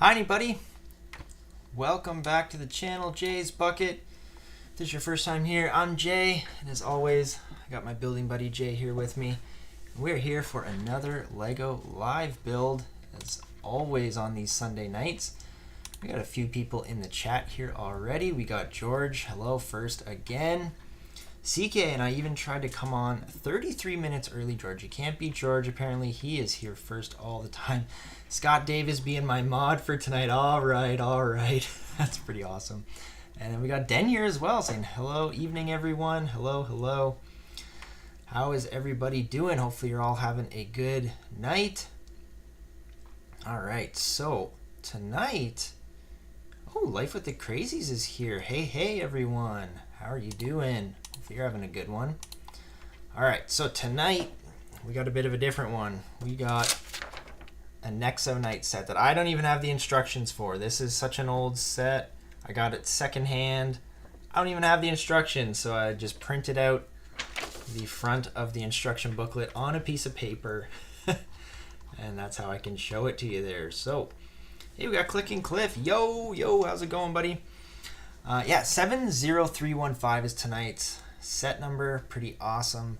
Hi anybody, welcome back to the channel, JaysBucket. If this is your first time here, I'm Jay, and as always, I got my building buddy Jay here with me. We're here for another Lego live build, as always on these Sunday nights. We got a few people in the chat here already. We got George, hello first again. CK and I even tried to come on 33 minutes early, George. You can't beat George, apparently he is here first all the time. Scott Davis being my mod for tonight. All right. That's pretty awesome. And then we got Den here as well saying hello, evening everyone. Hello. How is everybody doing? Hopefully you're all having a good night. All right, so tonight, Life with the Crazies is here. Hey everyone. How are you doing? Hopefully you're having a good one. All right, so tonight we got a bit of a different one. We got a Nexo night set that I don't even have the instructions for. This is such an old set. I got it secondhand. I don't even have the instructions, so I just printed out the front of the instruction booklet on a piece of paper. And that's how I can show it to you there. So, hey, we got Clicking Cliff. Yo, how's it going, buddy? Yeah, 70315 is tonight's set number. Pretty awesome.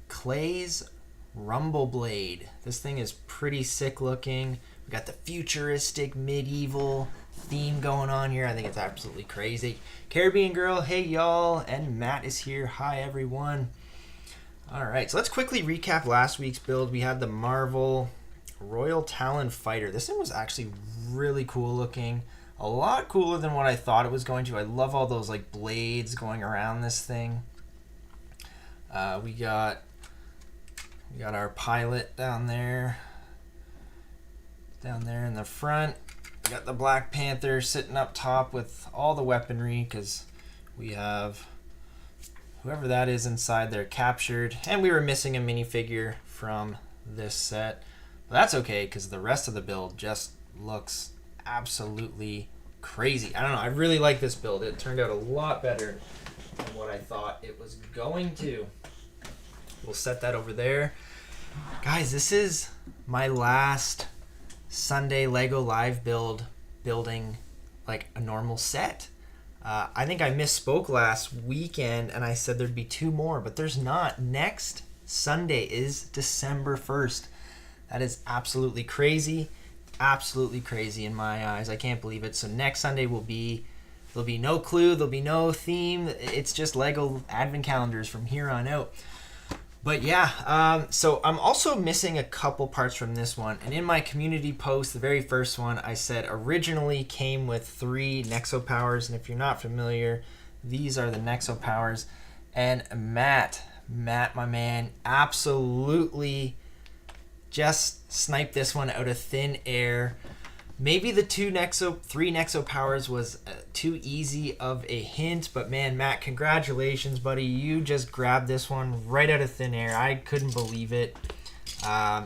Clay's Rumble Blade. This thing is pretty sick looking. We got the futuristic medieval theme going on here. I think it's absolutely crazy. Caribbean Girl, hey y'all, and Matt is here. Hi everyone. All right, so let's quickly recap last week's build. We had the Marvel Royal Talon Fighter. This thing was actually really cool looking. A lot cooler than what I thought it was going to. I love all those like blades going around this thing. We got our pilot down there in the front. We got the Black Panther sitting up top with all the weaponry because we have whoever that is inside there captured. And we were missing a minifigure from this set. But that's okay because the rest of the build just looks absolutely crazy. I don't know. I really like this build. It turned out a lot better than what I thought it was going to. We'll set that over there. Guys, this is my last Sunday Lego live building like a normal set. I think I misspoke last weekend and I said there'd be 2 more, but there's not. Next Sunday is December 1st. That is absolutely crazy. Absolutely crazy in my eyes. I can't believe it. So next Sunday there'll be no clue, there'll be no theme. It's just Lego advent calendars from here on out. But yeah, so I'm also missing a couple parts from this one. And in my community post, the very first one, I said originally came with 3 Nexo powers. And if you're not familiar, these are the Nexo powers. And Matt, my man, absolutely just sniped this one out of thin air. Maybe the 3 Nexo powers was too easy of a hint, but man, Matt, congratulations, buddy. You just grabbed this one right out of thin air. I couldn't believe it.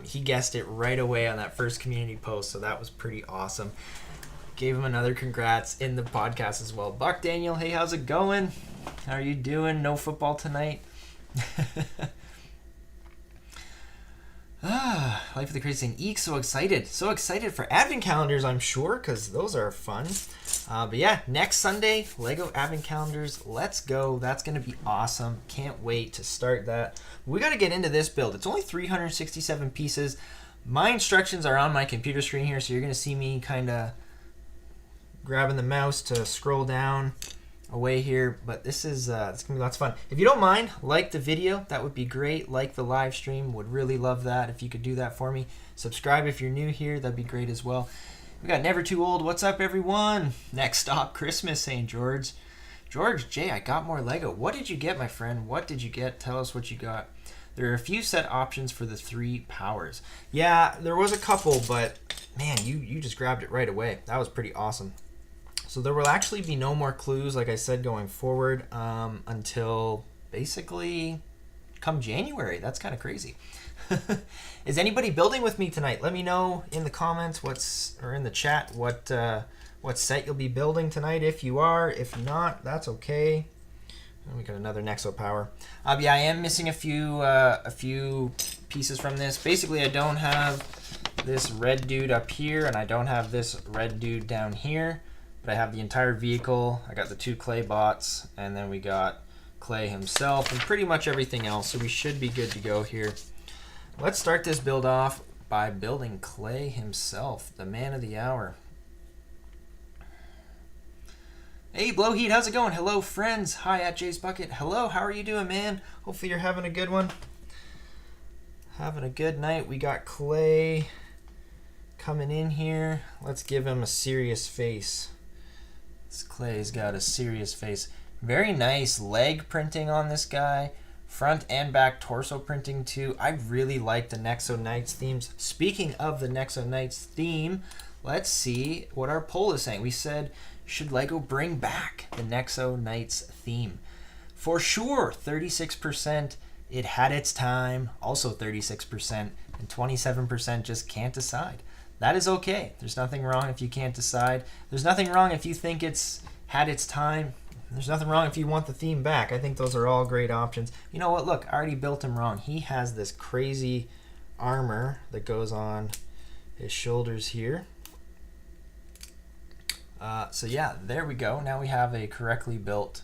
He guessed it right away on that first community post, so that was pretty awesome. Gave him another congrats in the podcast as well. Buck Daniel, hey, how's it going? How are you doing? No football tonight? Life of the Crazy Thing. Eek, so excited for advent calendars, I'm sure, because those are fun. But yeah, next Sunday, Lego advent calendars. Let's go. That's going to be awesome. Can't wait to start that. We got to get into this build. It's only 367 pieces. My instructions are on my computer screen here, so you're going to see me kind of grabbing the mouse to scroll down away here, but this is it's gonna be lots of fun. If you don't mind, like the video, that would be great. Like the live stream, would really love that if you could do that for me. Subscribe if you're new here, that'd be great as well. We got Never Too Old. What's up, everyone? Next stop Christmas, St. George. Jay, I got more Lego. What did you get, my friend? What did you get? Tell us what you got. There are a few set options for the 3 powers. Yeah, there was a couple, but man, you just grabbed it right away. That was pretty awesome. So there will actually be no more clues, like I said, going forward until basically come January. That's kind of crazy. Is anybody building with me tonight? Let me know in the comments or in the chat what set you'll be building tonight if you are. If not, that's okay. And we got another Nexo power. Yeah, I am missing a few pieces from this. Basically, I don't have this red dude up here, and I don't have this red dude down here, but I have the entire vehicle. I got the 2 clay bots, and then we got Clay himself, and pretty much everything else, so we should be good to go here. Let's start this build off by building Clay himself, the man of the hour. Hey, Blowheat, how's it going? Hello, friends. Hi, at JaysBucket. Hello, how are you doing, man? Hopefully you're having a good one. Having a good night. We got Clay coming in here. Let's give him a serious face. This Clay's got a serious face. Very nice leg printing on this guy. Front and back torso printing too. I really like the Nexo Knights themes. Speaking of the Nexo Knights theme, let's see what our poll is saying. We said, should LEGO bring back the Nexo Knights theme? For sure, 36%. It had its time, also 36%, and 27% just can't decide. That is okay. There's nothing wrong if you can't decide. There's nothing wrong if you think it's had its time. There's nothing wrong if you want the theme back. I think those are all great options. You know what? Look, I already built him wrong. He has this crazy armor that goes on his shoulders here. So yeah, there we go. Now we have a correctly built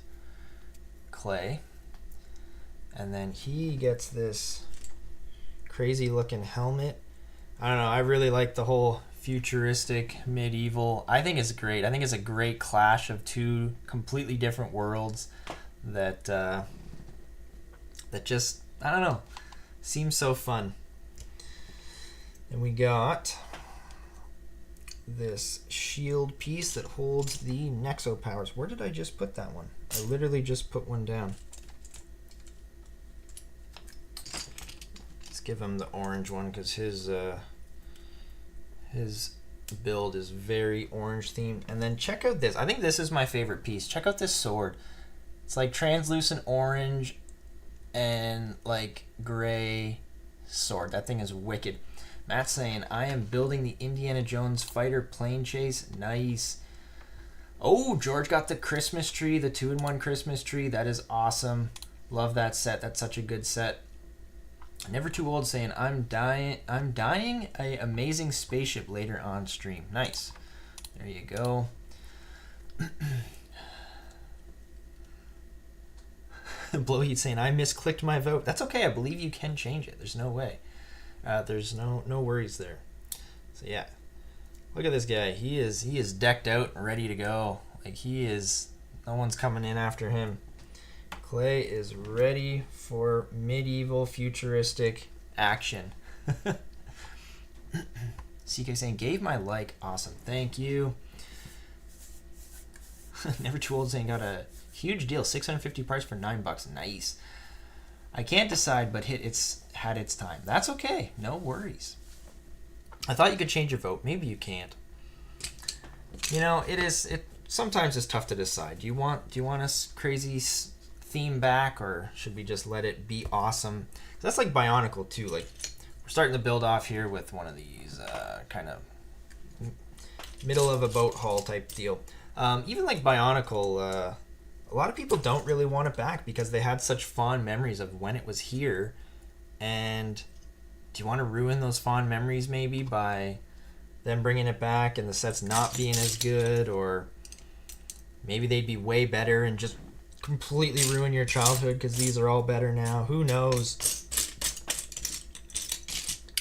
Clay. And then he gets this crazy looking helmet. I don't know, I really like the whole futuristic medieval. I think it's great. I think it's a great clash of 2 completely different worlds that that just, I don't know, seems so fun. And we got this shield piece that holds the Nexo powers. Where did I just put that one? I literally just put one down. Let's give him the orange one because his build is very orange themed. And then check out this. I think this is my favorite piece. Check out this sword. It's like translucent orange and like gray sword. That thing is wicked. Matt's saying, I am building the Indiana Jones fighter plane chase. Nice. Oh, George got the Christmas tree, the 2-in-1 Christmas tree. That is awesome. Love that set. That's such a good set. Never Too Old saying, I'm dying a amazing spaceship later on stream. Nice. There you go. Blowheat saying, I misclicked my vote. That's okay. I believe you can change it. There's no way. There's no worries there. So yeah, look at this guy. He is decked out and ready to go. Like he is, no one's coming in after him. Clay is ready for medieval futuristic action. CK saying, gave my like. Awesome. Thank you. Never Too Old saying, got a huge deal. 650 parts for $9. Nice. I can't decide, but had its time. That's okay. No worries. I thought you could change your vote. Maybe you can't. You know, it sometimes it's tough to decide. Do you want a crazy theme back, or should we just let it be awesome? That's like Bionicle too. Like we're starting to build off here with one of these kind of middle of a boat haul type deal. Even like Bionicle, a lot of people don't really want it back because they had such fond memories of when it was here. And do you want to ruin those fond memories maybe by them bringing it back and the sets not being as good, or maybe they'd be way better and just completely ruin your childhood because these are all better now? Who knows?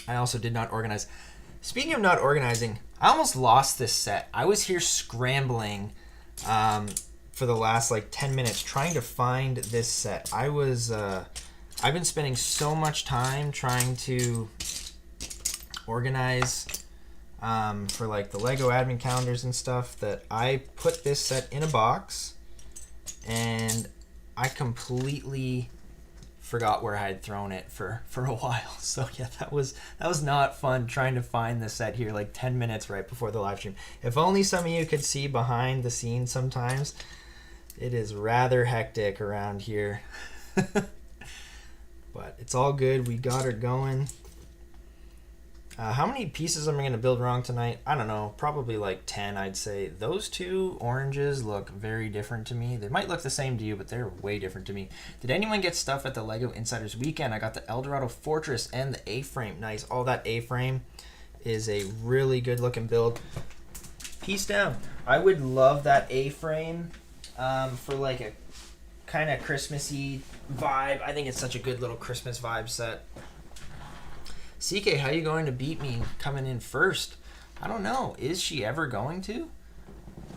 I also did not organize. Speaking of not organizing, I almost lost this set. I was here scrambling for the last like 10 minutes trying to find this set. I've been spending so much time trying to organize for like the Lego admin calendars and stuff that I put this set in a box and I completely forgot where I had thrown it for a while. So yeah, that was not fun trying to find the set here like 10 minutes right before the live stream. If only some of you could see behind the scenes sometimes. It is rather hectic around here. But it's all good. We got her going. How many pieces am I going to build wrong tonight? I don't know. Probably like 10, I'd say. Those two oranges look very different to me. They might look the same to you, but they're way different to me. Did anyone get stuff at the LEGO Insiders Weekend? I got the Eldorado Fortress and the A-frame. Nice. All that A-frame is a really good looking build. Piece down. I would love that A-frame for like a kind of Christmassy vibe. I think it's such a good little Christmas vibe set. CK, how you going to beat me coming in first? I don't know. Is she ever going to?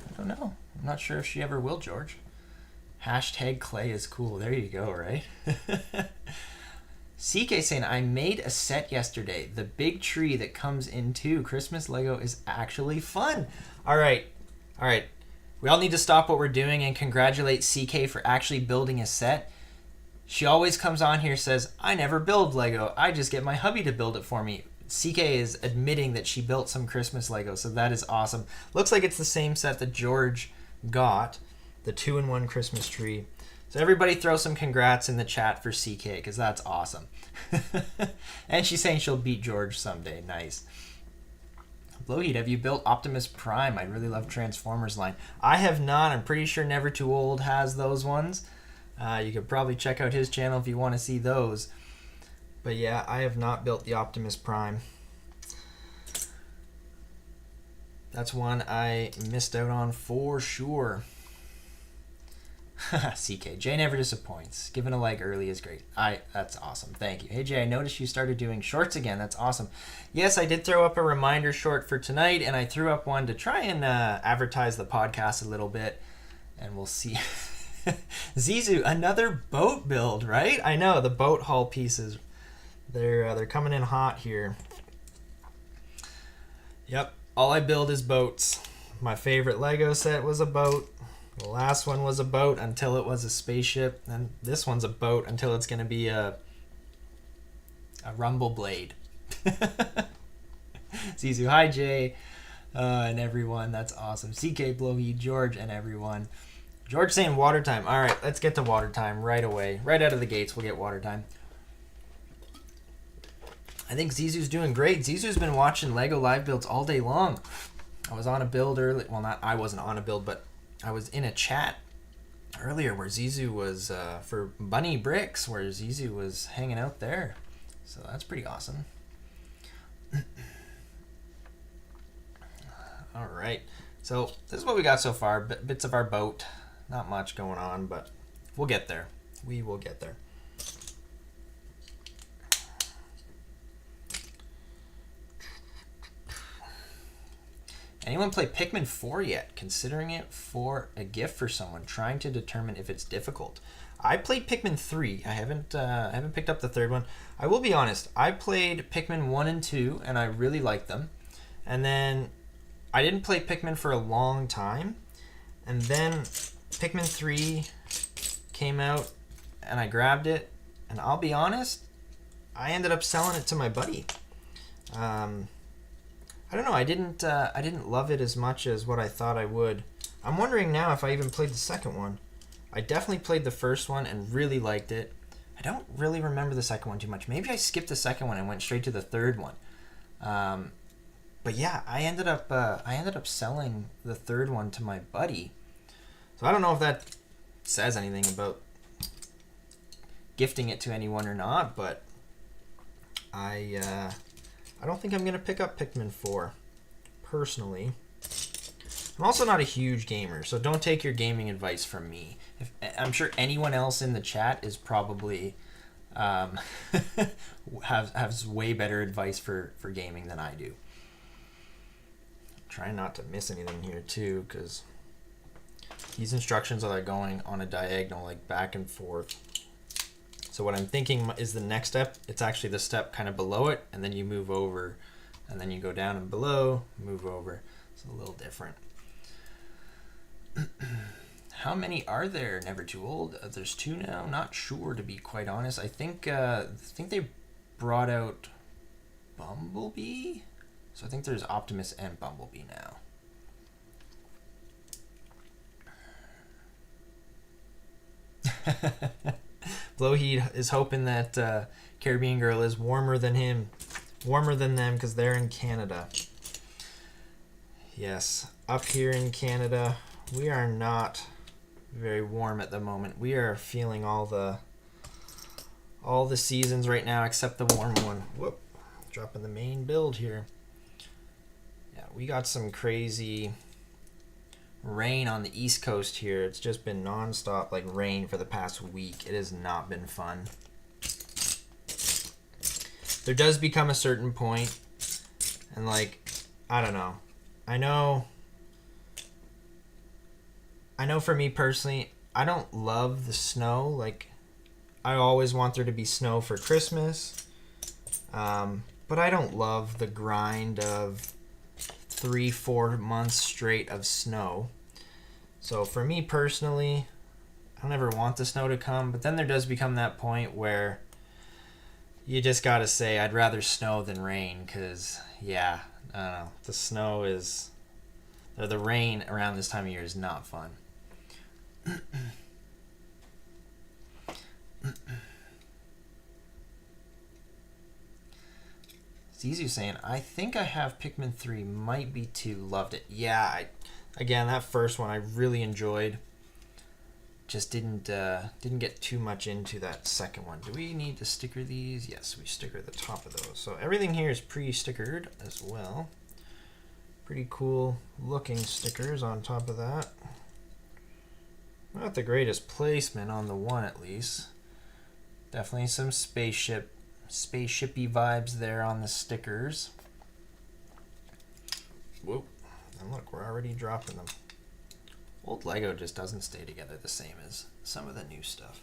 I don't know. I'm not sure if she ever will, George. Hashtag clay is cool. There you go, right? CK saying, I made a set yesterday. The big tree that comes in too. Christmas Lego is actually fun. All right. We all need to stop what we're doing and congratulate CK for actually building a set. She always comes on here, says, I never build Lego. I just get my hubby to build it for me. CK is admitting that she built some Christmas Lego, so that is awesome. Looks like it's the same set that George got, the 2-in-1 Christmas tree. So everybody throw some congrats in the chat for CK, because that's awesome. And she's saying she'll beat George someday. Nice. Blowheat, have you built Optimus Prime? I really love Transformers line. I have not. I'm pretty sure Never Too Old has those ones. You could probably check out his channel if you want to see those. But yeah, I have not built the Optimus Prime. That's one I missed out on for sure. CK, Jay never disappoints. Giving a like early is great. That's awesome. Thank you. Hey Jay, I noticed you started doing shorts again. That's awesome. Yes, I did throw up a reminder short for tonight, and I threw up one to try and advertise the podcast a little bit, and we'll see. Zizu, another boat build, right? I know, the boat hull pieces. They're coming in hot here. Yep, all I build is boats. My favorite Lego set was a boat. The last one was a boat until it was a spaceship, and this one's a boat until it's going to be a rumble blade. Zizu, hi Jay, and everyone. That's awesome. CK, Blowheat, George, and everyone. George saying water time. All right, let's get to water time right away. Right out of the gates, we'll get water time. I think Zizu's doing great. Zizu's been watching Lego live builds all day long. I was on a build early. Well, I wasn't on a build, but I was in a chat earlier where Zizu was for Bunny Bricks, where Zizu was hanging out there. So that's pretty awesome. All right. So this is what we got so far. Bits of our boat. Not much going on, but we'll get there. We will get there. Anyone play Pikmin 4 yet? Considering it for a gift for someone, trying to determine if it's difficult. I played Pikmin 3. I haven't picked up the third one. I will be honest. I played Pikmin 1 and 2, and I really liked them. And then I didn't play Pikmin for a long time. And then Pikmin 3 came out, and I grabbed it. And I'll be honest, I ended up selling it to my buddy. I don't know. I didn't love it as much as what I thought I would. I'm wondering now if I even played the second one. I definitely played the first one and really liked it. I don't really remember the second one too much. Maybe I skipped the second one and went straight to the third one. But yeah, I ended up selling the third one to my buddy. So I don't know if that says anything about gifting it to anyone or not, but I don't think I'm going to pick up Pikmin 4, personally. I'm also not a huge gamer, so don't take your gaming advice from me. I'm sure anyone else in the chat is probably has way better advice for gaming than I do. Trying not to miss anything here, too, because these instructions are like going on a diagonal, like back and forth. So what I'm thinking is the next step, it's actually the step kind of below it, and then you move over, and then you go down and below, move over. It's a little different. How many are there? Never Too Old. There's 2 now. Not sure, to be quite honest. I think they brought out Bumblebee. So I think there's Optimus and Bumblebee now. Blowheat is hoping that Caribbean Girl is warmer than him, warmer than them, because they're in Canada. Yes, up here in Canada, we are not very warm at the moment. We are feeling all the seasons right now except the warm one. Whoop, dropping the main build here. we got some crazy rain on the East Coast here. It's just been nonstop like rain for the past week. It has not been fun. There does become a certain point, and like, I don't know. I know for me personally, I don't love the snow. Like, I always want there to be snow for Christmas. But I don't love the grind of 3-4 months straight of snow. So for me personally, I don't ever want the snow to come, but then there does become that point where you just gotta say I'd rather snow than rain, because yeah, I don't know, the snow is, or the rain around this time of year is not fun. Zizu saying, I think I have Pikmin 3, might be 2, loved it. Yeah, again, that first one I really enjoyed. Just didn't get too much into that second one. Do we need to sticker these? Yes, we sticker the top of those. So everything here is pre-stickered as well. Pretty cool looking stickers on top of that. Not the greatest placement on the one, at least. Definitely some spaceshipy vibes there on the stickers. Whoop. And look, we're already dropping them. Old Lego just doesn't stay together the same as some of the new stuff.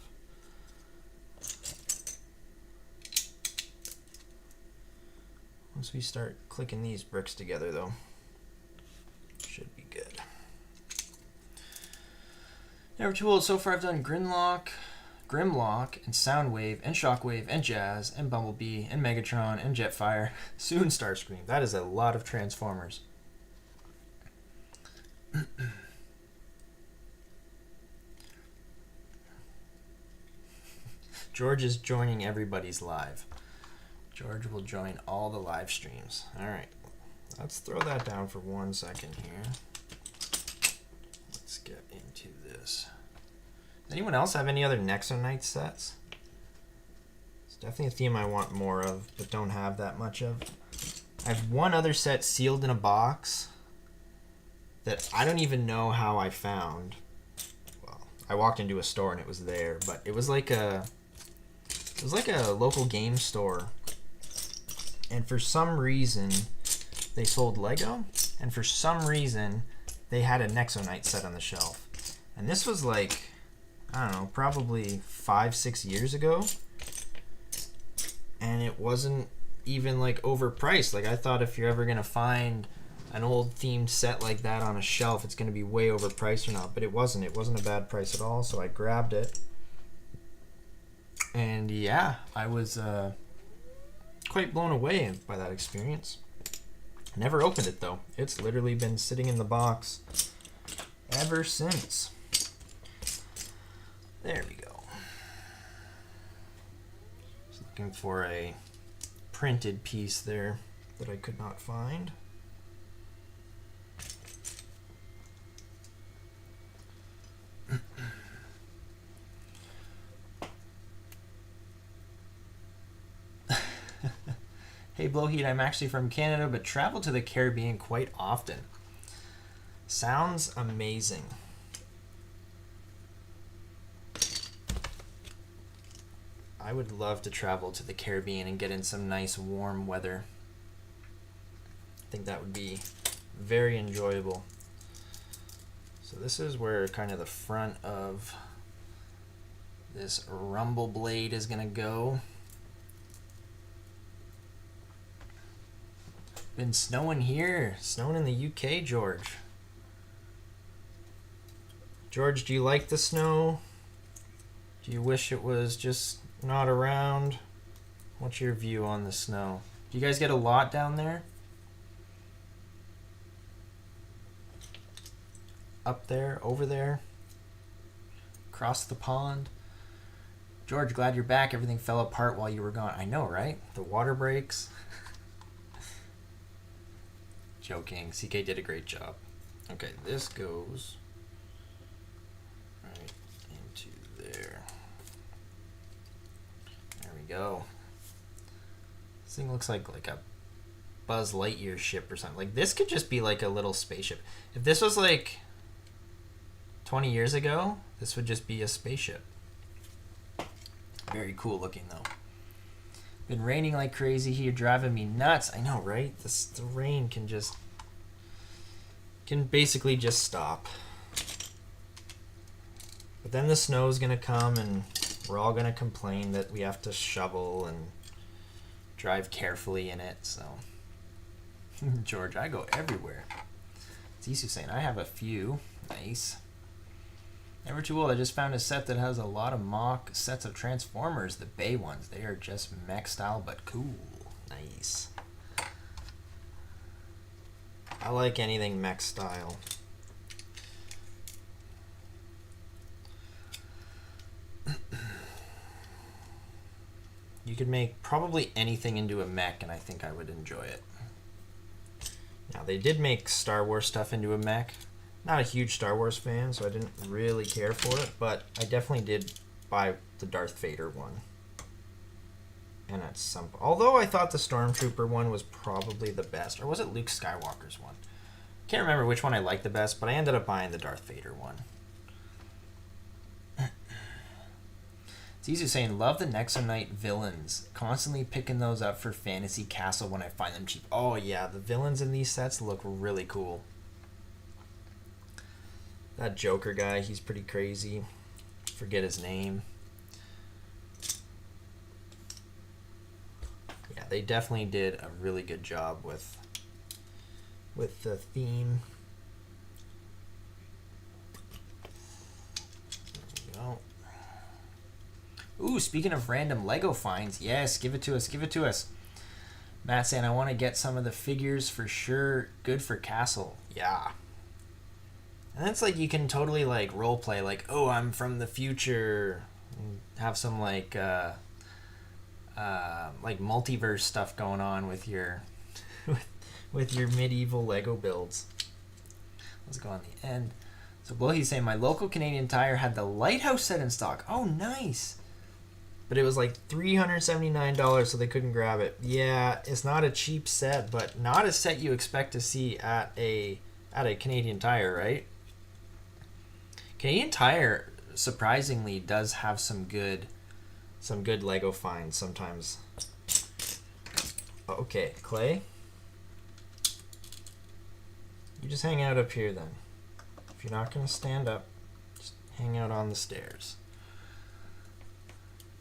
Once we start clicking these bricks together, though, should be good. Never too old. So far I've done Grimlock, and Soundwave, and Shockwave, and Jazz, and Bumblebee, and Megatron, and Jetfire. Soon Starscream. That is a lot of Transformers. George is joining everybody's live. George will join all the live streams. All right, let's throw that down for 1 second here. Let's get into this. Does anyone else have any other Nexo Knight sets? It's definitely a theme I want more of, but don't have that much of. I have one other set sealed in a box that I don't even know how I found. Well, I walked into a store and it was there, but it was like a local game store, and for some reason they sold Lego, and for some reason they had a Nexo Knight set on the shelf. And this was like, I don't know, probably 5-6 years ago, and it wasn't even like overpriced. Like, I thought if you're ever gonna find an old themed set like that on a shelf, it's gonna be way overpriced or not, but it wasn't a bad price at all, so I grabbed it. And yeah, I was quite blown away by that experience. Never opened it though. It's literally been sitting in the box ever since. There we go. Just looking for a printed piece there that I could not find. Hey Blowheat, I'm actually from Canada, but travel to the Caribbean quite often. Sounds amazing. I would love to travel to the Caribbean and get in some nice warm weather. I think that would be very enjoyable. So this is where kind of the front of this rumble blade is gonna go. Been snowing here. Snowing in the UK, George. George, do you like the snow? Do you wish it was just not around? What's your view on the snow? Do you guys get a lot down there? Up there, over there, across the pond? George, glad you're back. Everything fell apart while you were gone. I know, right? The water breaks. Joking. CK did a great job. Okay, this goes right into there. There we go. This thing looks like a Buzz Lightyear ship or something. Like, this could just be like a little spaceship. If this was like 20 years ago, this would just be a spaceship. Very cool looking though. Been raining like crazy here, driving me nuts. I know, right? The rain can basically just stop. But then the snow is gonna come and we're all gonna complain that we have to shovel and drive carefully in it, so. George, I go everywhere. Zisu saying, I have a few. Nice. Never too old. I just found a set that has a lot of mock sets of Transformers, the Bay ones. They are just mech style, but cool. Nice. I like anything mech style. You could make probably anything into a mech, and I think I would enjoy it. Now, they did make Star Wars stuff into a mech. Not a huge Star Wars fan, so I didn't really care for it, but I definitely did buy the Darth Vader one. And at some point, although I thought the Stormtrooper one was probably the best, or was it Luke Skywalker's one? Can't remember which one I liked the best, but I ended up buying the Darth Vader one. Zizu saying, love the Nexo Knight villains. Constantly picking those up for Fantasy Castle when I find them cheap. Oh yeah, the villains in these sets look really cool. That Joker guy, he's pretty crazy. Forget his name. Yeah, they definitely did a really good job with the theme. There we go. Ooh, speaking of random Lego finds, yes, give it to us, give it to us. Matt saying, I want to get some of the figures for sure. Good for Castle. Yeah. And that's like, you can totally like role play, like, oh, I'm from the future. And have some like multiverse stuff going on with your with your medieval Lego builds. Let's go on the end. So Blohy's saying, my local Canadian Tire had the Lighthouse set in stock. Oh, nice. But it was like $379, so they couldn't grab it. Yeah, it's not a cheap set, but not a set you expect to see at a Canadian Tire, right? Canadian Tire surprisingly does have some good Lego finds sometimes. Okay, Clay. You just hang out up here then. If you're not gonna stand up, just hang out on the stairs.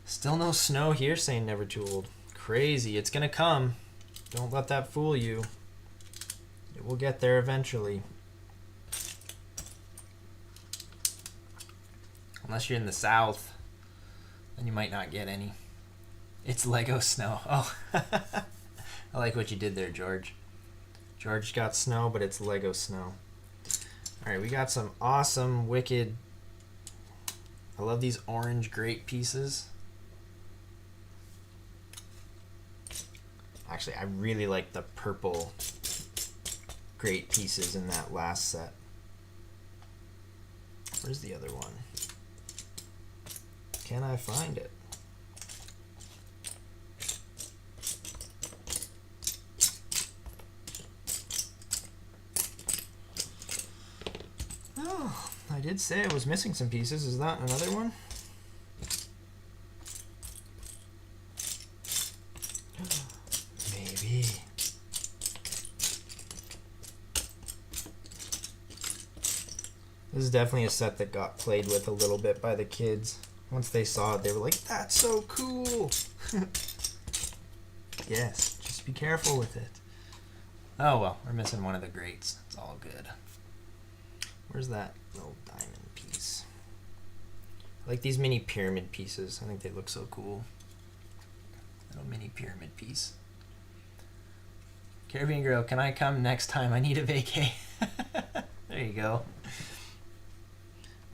Still no snow here, saying never too old. Crazy, it's gonna come. Don't let that fool you. It will get there eventually. Unless you're in the south, then you might not get any. It's Lego snow. Oh, I like what you did there, George. George got snow, but it's Lego snow. All right, we got some awesome, wicked. I love these orange grape pieces. Actually, I really like the purple grape pieces in that last set. Where's the other one? Can I find it? Oh, I did say I was missing some pieces. Is that another one? Maybe. This is definitely a set that got played with a little bit by the kids. Once they saw it, they were like, that's so cool. Yes, just be careful with it. Oh well, we're missing one of the greats. It's all good. Where's that little diamond piece? I like these mini pyramid pieces. I think they look so cool. Little mini pyramid piece. Caribbean Girl, can I come next time? I need a vacay. There you go.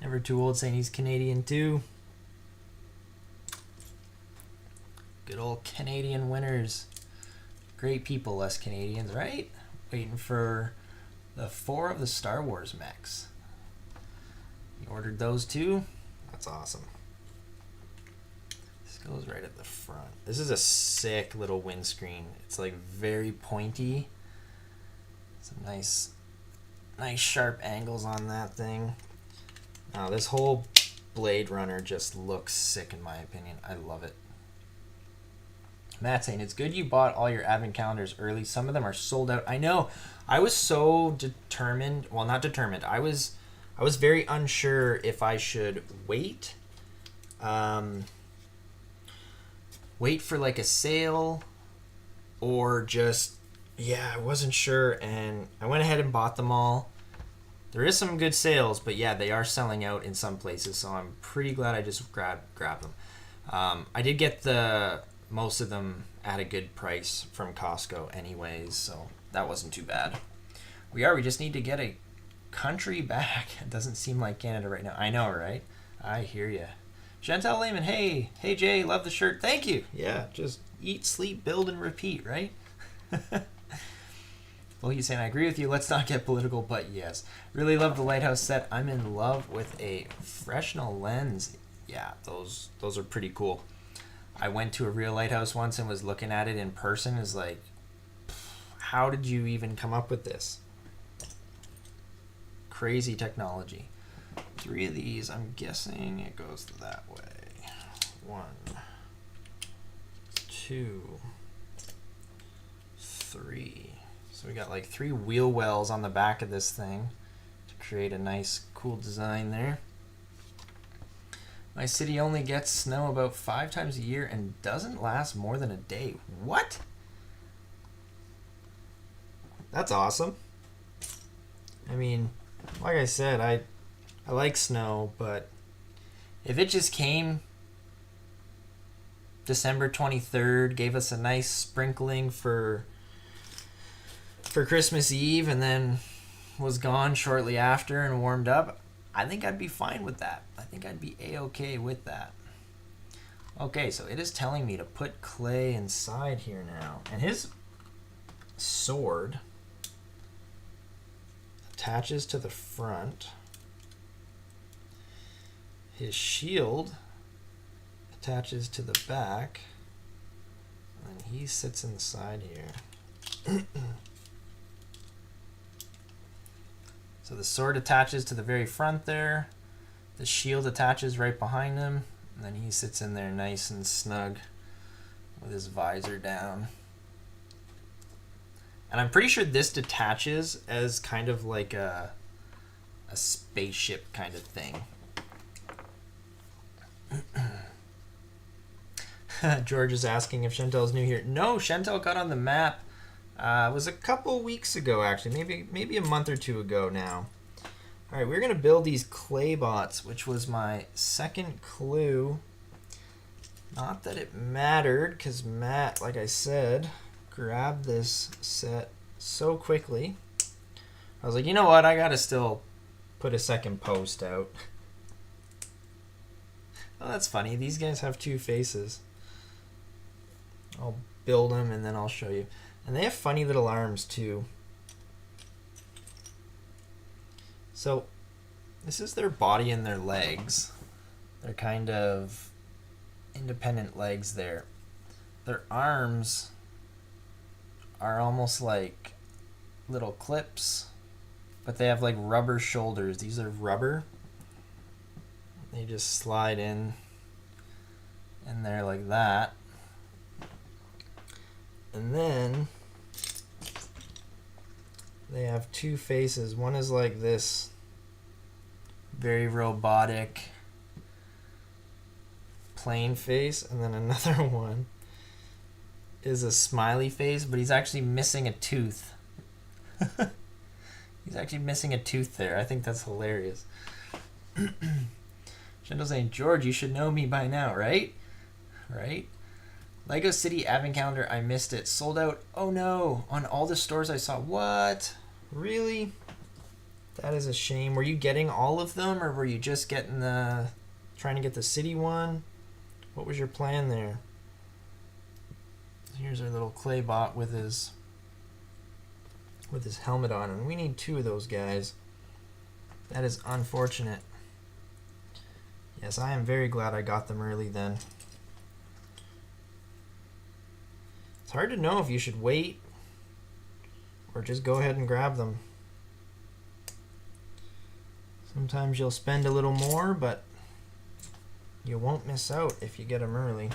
Never too old, saying he's Canadian too. Good old Canadian winners. Great people, us Canadians, right? Waiting for the 4 of the Star Wars mechs. You ordered those too? That's awesome. goes right at the front. This is a sick little windscreen. It's like very pointy. Some nice sharp angles on that thing. Now this whole Blade Runner just looks sick in my opinion. I love it. Matt saying, it's good you bought all your advent calendars early. Some of them are sold out. I know. I was so determined. Well, not determined. I was very unsure if I should wait. Wait for like a sale or just, yeah, I wasn't sure. And I went ahead and bought them all. There is some good sales, but yeah, they are selling out in some places. So I'm pretty glad I just grabbed them. I did get most of them at a good price from Costco anyways, so that wasn't too bad. We just need to get a country back. It doesn't seem like Canada right now. I know, right? I hear ya. Chantal Lehman, hey Jay, love the shirt. Thank you. Yeah, just eat, sleep, build, and repeat, right? Well, he's saying, I agree with you. Let's not get political, but yes. Really love the lighthouse set. I'm in love with a Fresnel lens. Yeah, those are pretty cool. I went to a real lighthouse once and was looking at it in person. Is like, how did you even come up with this? Crazy technology. 3 of these, I'm guessing it goes that way. 1, 2, 3. So we got like 3 wheel wells on the back of this thing to create a nice, cool design there. My city only gets snow about 5 times a year and doesn't last more than a day. What? That's awesome. I mean, like I said, I like snow, but if it just came December 23rd, gave us a nice sprinkling for Christmas Eve, and then was gone shortly after and warmed up, I think I'd be fine with that. I think I'd be a-okay with that. Okay, so it is telling me to put clay inside here now. And his sword attaches to the front. His shield attaches to the back. And he sits inside here. So the sword attaches to the very front there. The shield attaches right behind him. And then he sits in there nice and snug with his visor down. And I'm pretty sure this detaches as kind of like a spaceship kind of thing. George is asking if Chantel's new here. No, Chantel got on the map. It was a couple weeks ago, actually. Maybe a month or two ago now. All right, we're going to build these clay bots, which was my second clue. Not that it mattered, because Matt, like I said, grabbed this set so quickly. I was like, you know what? I got to still put a second post out. Oh, that's funny. These guys have 2 faces. I'll build them, and then I'll show you. And they have funny little arms, too. So, this is their body and their legs. They're kind of independent legs there. Their arms are almost like little clips, but they have like rubber shoulders. These are rubber. They just slide in there like that. And then they have 2 faces. One is like this very robotic plain face, and then another one is a smiley face, but he's actually missing a tooth. He's actually missing a tooth there. I think that's hilarious. Shendel's saying, George, you should know me by now, right? Right? Lego City Advent Calendar, I missed it. Sold out. Oh no. On all the stores I saw. What? Really? That is a shame. Were you getting all of them, or were you just getting trying to get the city one? What was your plan there? Here's our little clay bot with his helmet on, and we need 2 of those guys. That is unfortunate. Yes, I am very glad I got them early then. It's hard to know if you should wait or just go ahead and grab them. Sometimes you'll spend a little more, but you won't miss out if you get them early.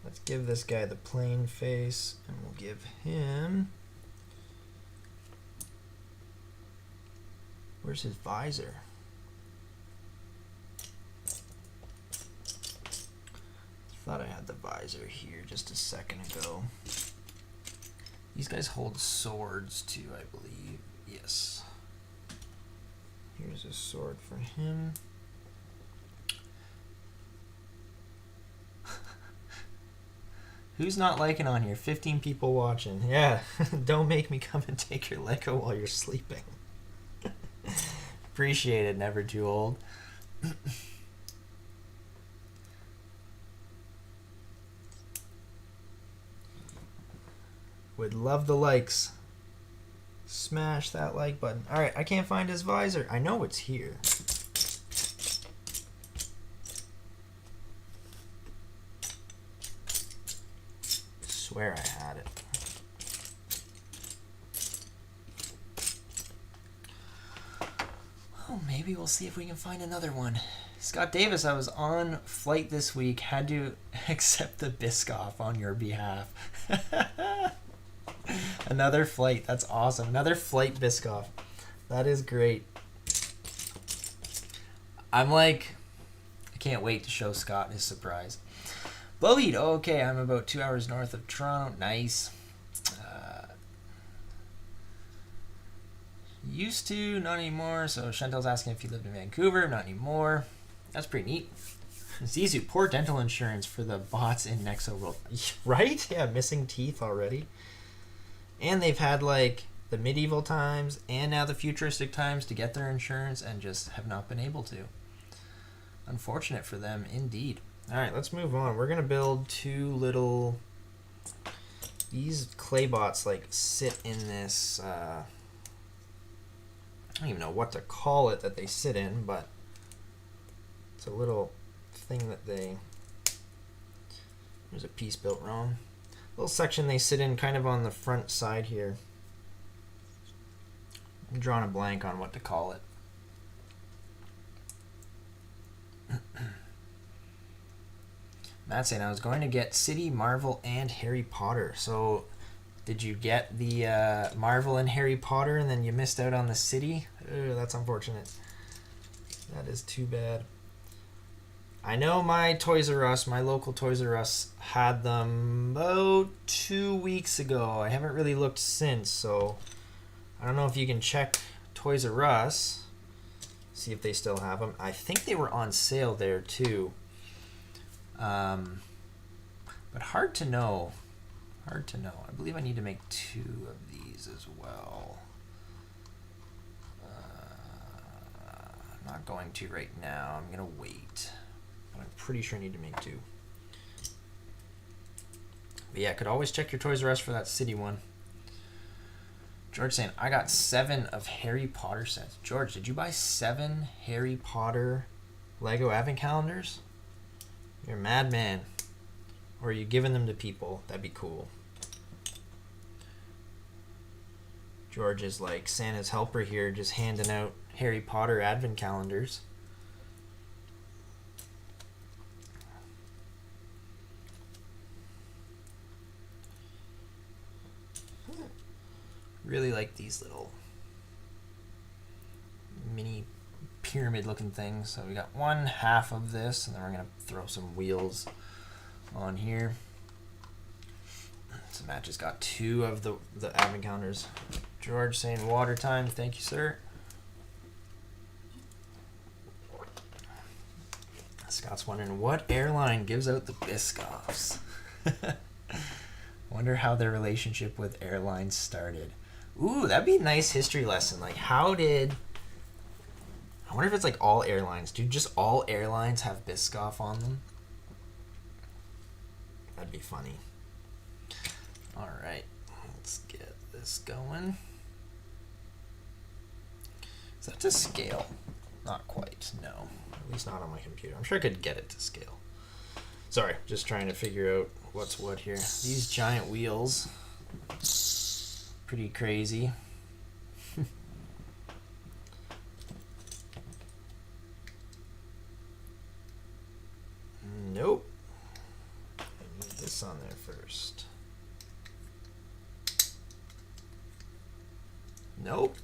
Let's give this guy the plain face, and we'll give him... Where's his visor? Thought I had the visor here just a second ago. These guys hold swords too, I believe. Yes. Here's a sword for him. Who's not liking on here? 15 people watching. Yeah, don't make me come and take your Lego while you're sleeping. Appreciate it, never too old. Would love the likes. Smash that like button. All right, I can't find his visor. I know it's here. Swear I had it. Well, maybe we'll see if we can find another one. Scott Davis, I was on flight this week. Had to accept the Biscoff on your behalf. Another flight. That's awesome. Another flight Biscoff. That is great. I'm like, I can't wait to show Scott his surprise. Bloweed. Okay, I'm about 2 hours north of Toronto. Nice. Used to, not anymore. So Chantel's asking if you lived in Vancouver. Not anymore. That's pretty neat. Zizu, poor dental insurance for the bots in Nexo World. Right? Yeah, missing teeth already. And they've had like the medieval times and now the futuristic times to get their insurance and just have not been able to. Unfortunate for them indeed. All right, let's move on. We're going to build two little... These clay bots like sit in this... I don't even know what to call it that they sit in, but it's a little thing that they... There's a piece built wrong. Little section they sit in kind of on the front side here. I'm drawing a blank on what to call it. Matt saying I was going to get City, Marvel, and Harry Potter. So did you get the Marvel and Harry Potter and then you missed out on the City? That's unfortunate. That is too bad. I know my Toys R Us, my local Toys R Us, had them about 2 weeks ago. I haven't really looked since, so I don't know if you can check Toys R Us, see if they still have them. I think they were on sale there too. But hard to know. Hard to know. I believe I need to make 2 of these as well. I'm not going to right now. I'm going to wait. But I'm pretty sure I need to make 2. But yeah, I could always check your Toys R Us for that City one. George saying, I got 7 of Harry Potter sets. George, did you buy 7 Harry Potter Lego Advent Calendars? You're a madman. Or are you giving them to people? That'd be cool. George is like Santa's helper here, just handing out Harry Potter Advent Calendars. Really like these little mini pyramid looking things. So we got 1/2 of this, and then we're gonna throw some wheels on here. So Matt just got 2 of the advent calendars. George saying water time. Thank you, sir. Scott's wondering what airline gives out the Biscoffs. Wonder how their relationship with airlines started. Ooh, that'd be a nice history lesson. Like, how did... I wonder if it's like all airlines. Do just all airlines have Biscoff on them? That'd be funny. All right, let's get this going. Is that to scale? Not quite, no. At least not on my computer. I'm sure I could get it to scale. Sorry, just trying to figure out what's what here. These giant wheels, pretty crazy. Nope. I need this on there first. Nope.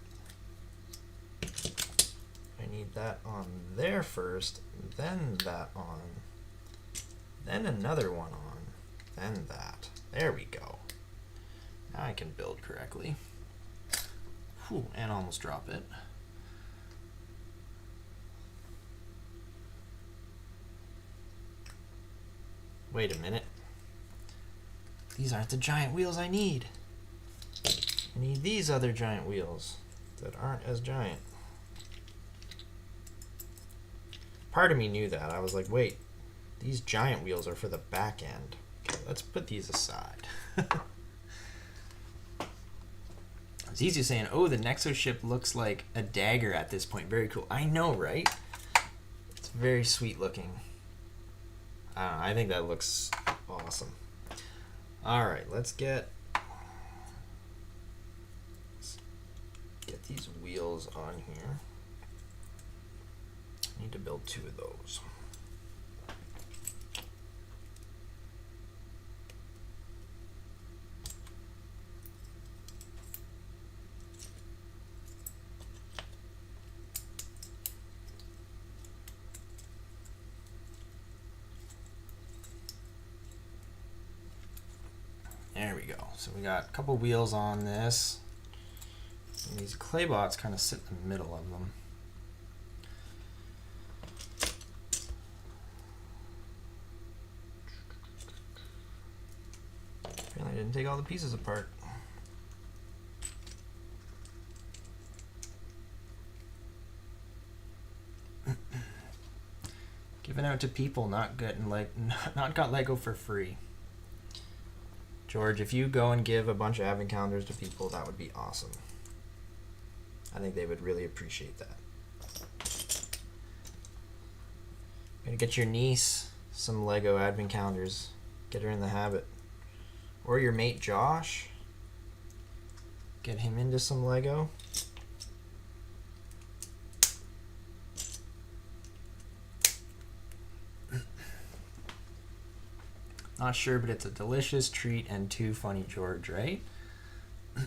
I need that on there first, then that on, then another one on, then that. There we go. Now I can build correctly. Whew, and almost drop it. Wait a minute. These aren't the giant wheels I need. I need these other giant wheels that aren't as giant. Part of me knew that. I was like, wait, these giant wheels are for the back end. Okay, let's put these aside. It's easy saying, oh, the Nexo ship looks like a dagger at this point. Very cool. I know, right? It's very sweet looking. I think that looks awesome. All right, let's get these wheels on here. I need to build 2 of those. There we go. So we got a couple wheels on this. And these clay bots kind of sit in the middle of them. Apparently I didn't take all the pieces apart. Giving out to people, not getting not got Lego for free. George, if you go and give a bunch of advent calendars to people, that would be awesome. I think they would really appreciate that. Gonna get your niece some Lego advent calendars. Get her in the habit. Or your mate Josh. Get him into some Lego. Not sure, but it's a delicious treat and too funny, George, right? Let's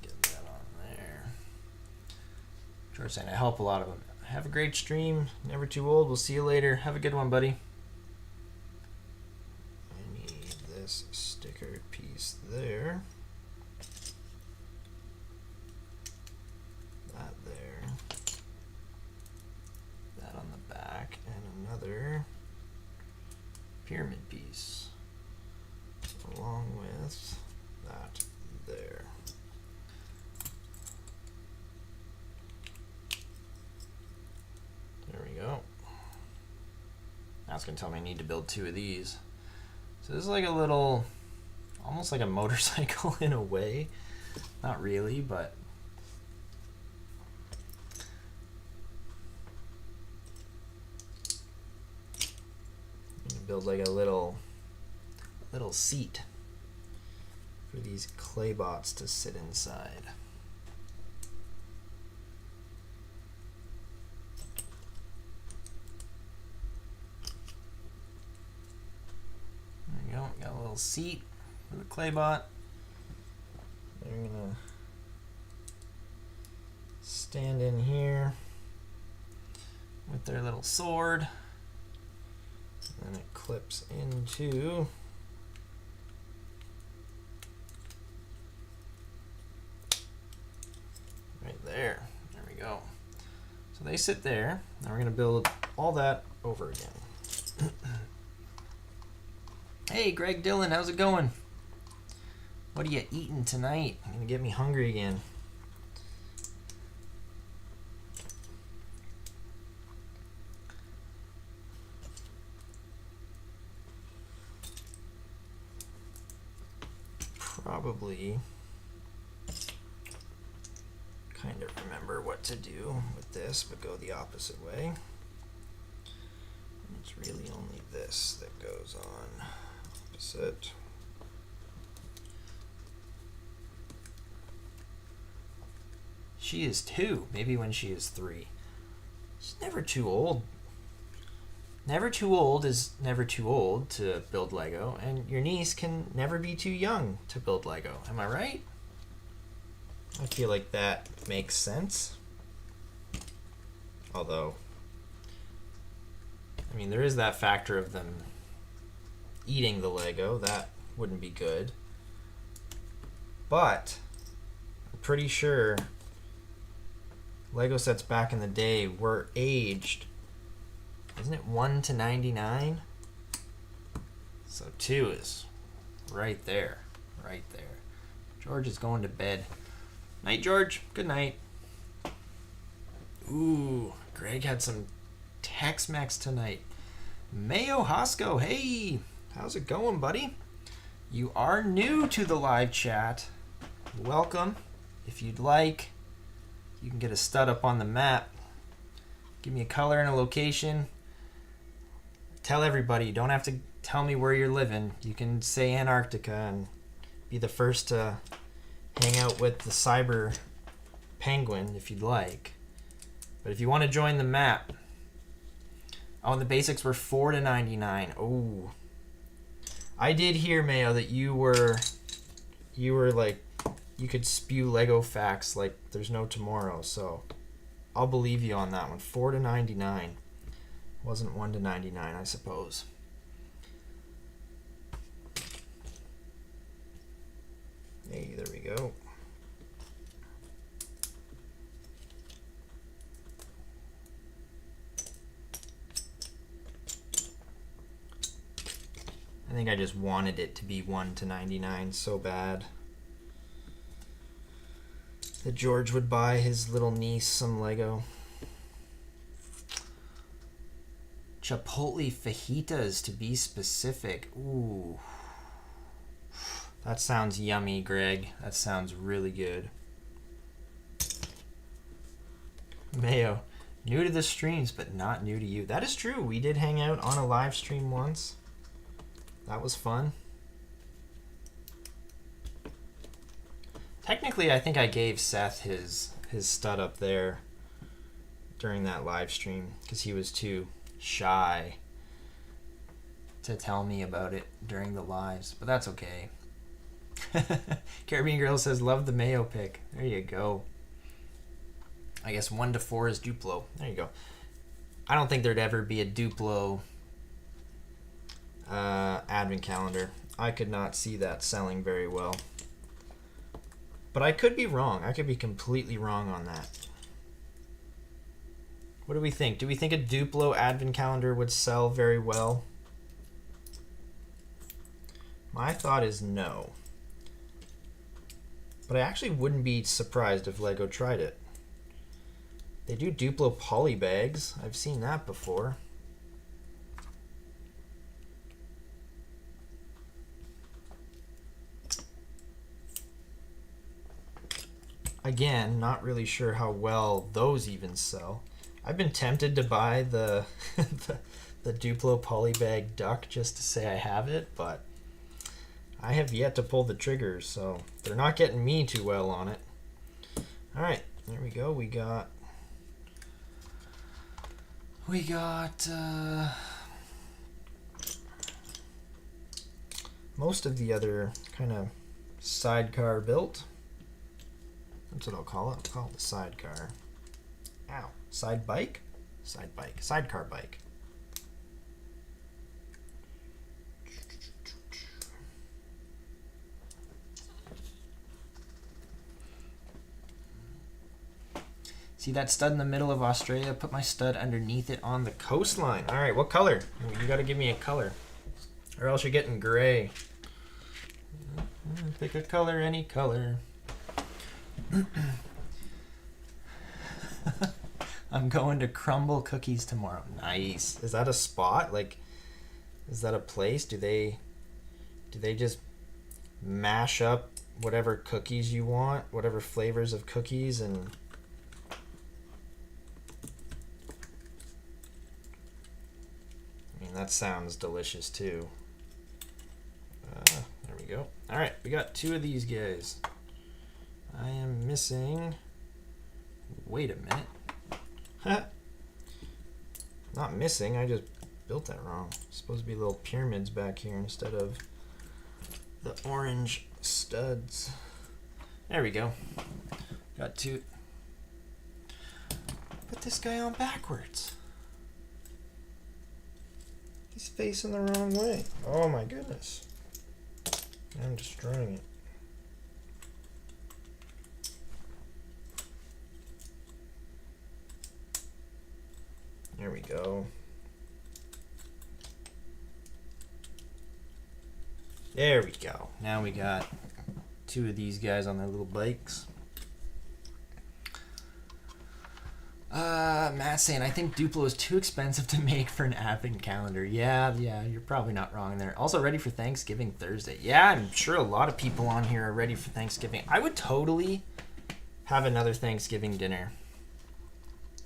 get that on there. George saying I help a lot of them. Have a great stream. Never too old. We'll see you later. Have a good one, buddy. I need this sticker piece there. That there. That on the back. And another pyramid piece. Along with that there. There we go. Now it's going to tell me I need to build 2 of these. So this is like a little, almost like a motorcycle in a way. Not really, but build like a little seat for these clay bots to sit inside. There we go. Got a little seat for the clay bot. They're gonna stand in here with their little sword. And it clips into right there. There we go. So they sit there. Now we're going to build all that over again. Hey, Greg Dillon, how's it going? What are you eating tonight? You're going to get me hungry again. Probably trying to remember what to do with this, but go the opposite way. And it's really only this that goes on opposite. She is 2, maybe when she is 3. She's never too old. Never too old is never too old to build Lego, and your niece can never be too young to build Lego. Am I right? I feel like that makes sense. Although, I mean, there is that factor of them eating the Lego. That wouldn't be good. But I'm pretty sure Lego sets back in the day were aged, isn't it 1 to 99? So 2 is right there, right there. George is going to bed. Night, George. Good night. Ooh, Greg had some Tex-Mex tonight. Mayo Hosco, hey, how's it going, buddy? You are new to the live chat. Welcome. If you'd like, you can get a stud up on the map. Give me a color and a location. Tell everybody. You don't have to tell me where you're living. You can say Antarctica and be the first to hang out with the cyber penguin if you'd like. But if you want to join the map, oh, and the basics were 4 to 99. Oh, I did hear, Mayo, that you were like, you could spew Lego facts like there's no tomorrow. So I'll believe you on that one. 4 to 99 wasn't 1 to 99, I suppose. Hey, there we go. I think I just wanted it to be 1 to 99 so bad that George would buy his little niece some Lego. Chipotle fajitas, to be specific. Ooh. That sounds yummy, Greg. That sounds really good. Mayo, new to the streams, but not new to you. That is true. We did hang out on a live stream once. That was fun. Technically, I think I gave Seth his stud up there during that live stream because he was too shy to tell me about it during the lives, but that's okay. Caribbean Girl says, love the Mayo pick. There you go. I guess 1 to 4 is Duplo. There you go. I don't think there'd ever be a Duplo advent calendar. I could not see that selling very well. But I could be wrong. I could be completely wrong on that. What do we think? Do we think a Duplo advent calendar would sell very well? My thought is no. But I actually wouldn't be surprised if Lego tried it. They do Duplo poly bags. I've seen that before. Again, not really sure how well those even sell. I've been tempted to buy the the Duplo polybag duck just to say I have it, but I have yet to pull the trigger, so they're not getting me too well on it. All right, there we go. We got most of the other kind of sidecar built. That's what I'll call it. I'll call it the sidecar. Ow. Side bike? Side bike. Sidecar bike. See that stud in the middle of Australia? Put my stud underneath it on the coastline. All right, what color? You got to give me a color, or else you're getting gray. Pick a color, any color. I'm going to Crumble Cookies tomorrow. Nice. Is that a spot? Like, is that a place? Do they just mash up whatever cookies you want, whatever flavors of cookies, and that sounds delicious too. There we go. All right, we got 2 of these guys. I am missing. Wait a minute. Not missing, I just built that wrong. It's supposed to be little pyramids back here instead of the orange studs. There we go. Got 2. Put this guy on backwards. He's facing the wrong way. Oh my goodness. I'm destroying it. There we go. There we go. Now we got 2 of these guys on their little bikes. Matt's saying, I think Duplo is too expensive to make for an advent calendar. Yeah, you're probably not wrong there. Also ready for Thanksgiving Thursday. Yeah, I'm sure a lot of people on here are ready for Thanksgiving. I would totally have another Thanksgiving dinner.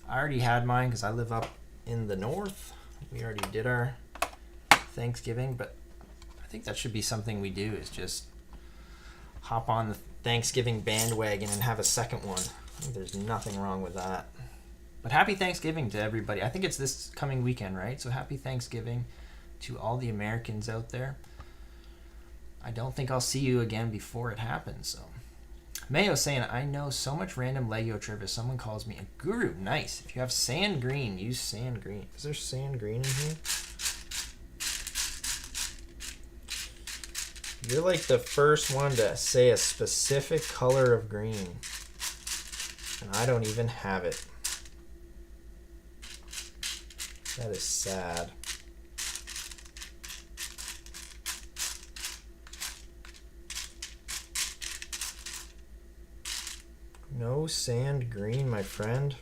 I already had mine because I live up in the north. We already did our Thanksgiving, but I think that should be something we do, is just hop on the Thanksgiving bandwagon and have a second one. I think there's nothing wrong with that. But happy Thanksgiving to everybody. I think it's this coming weekend, right? So happy Thanksgiving to all the Americans out there. I don't think I'll see you again before it happens. So Mayo saying, I know so much random Lego trivia. Someone calls me a guru. Nice. If you have sand green, use sand green. Is there sand green in here? You're like the first one to say a specific color of green. And I don't even have it. That is sad. No sand green, my friend.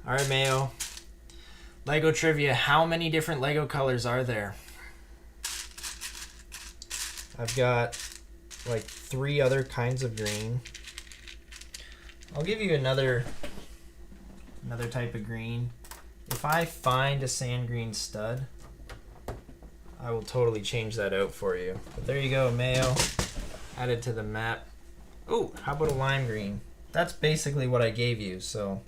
All right, Mayo. Lego trivia. How many different Lego colors are there? I've got like 3 other kinds of green. I'll give you another type of green. If I find a sand green stud, I will totally change that out for you. But there you go, Mayo. Added to the map. Oh, how about a lime green? That's basically what I gave you, so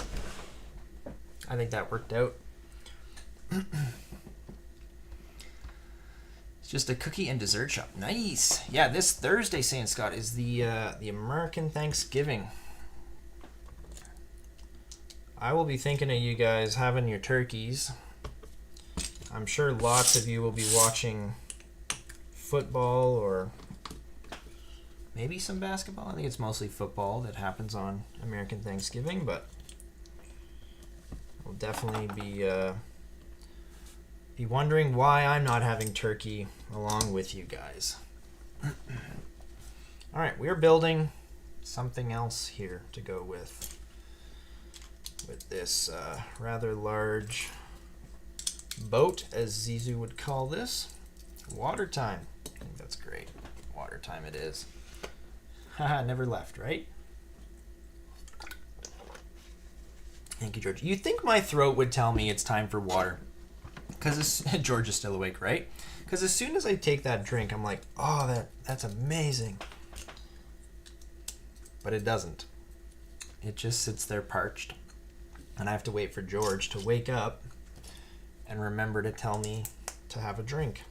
I think that worked out. It's just a cookie and dessert shop. Nice. Yeah, this Thursday, St. Scott, is the American Thanksgiving. I will be thinking of you guys having your turkeys. I'm sure lots of you will be watching football or maybe some basketball. I think it's mostly football that happens on American Thanksgiving, but I'll definitely be wondering why I'm not having turkey along with you guys. All right, we're building something else here to go with this rather large boat, as Zizu would call this. Water time. I think that's great. Water time it is. Haha, never left, right? Thank you, George. You'd think my throat would tell me it's time for water. Because George is still awake, right? Because as soon as I take that drink, I'm like, oh, that's amazing. But it doesn't. It just sits there parched. And I have to wait for George to wake up and remember to tell me to have a drink.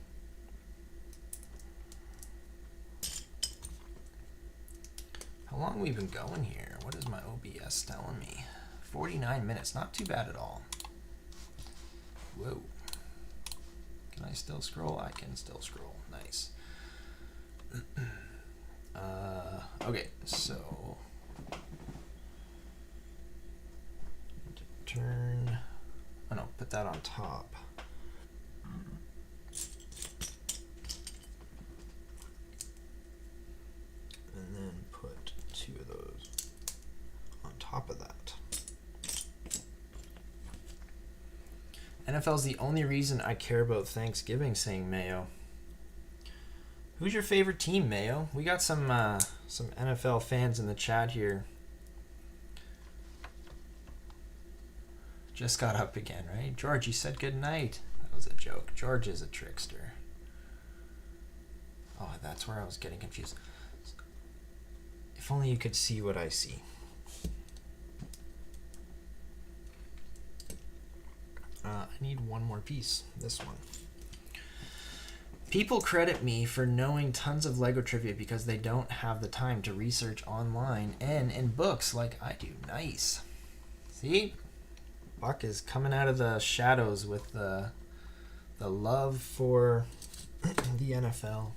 How long have we been going here? What is my OBS telling me? 49 minutes. Not too bad at all. Whoa. Can I still scroll? I can still scroll. Nice. Okay, so turn. Oh no, put that on top. And then put 2 of those on top of that. NFL's the only reason I care about Thanksgiving, saying Mayo. Who's your favorite team, Mayo? We got some NFL fans in the chat here. Just got up again, right? George, you said good night. That was a joke. George is a trickster. Oh, that's where I was getting confused. If only you could see what I see. I need one more piece. This one. People credit me for knowing tons of Lego trivia because they don't have the time to research online and in books like I do. Nice. See? Buck is coming out of the shadows with the love for the NFL.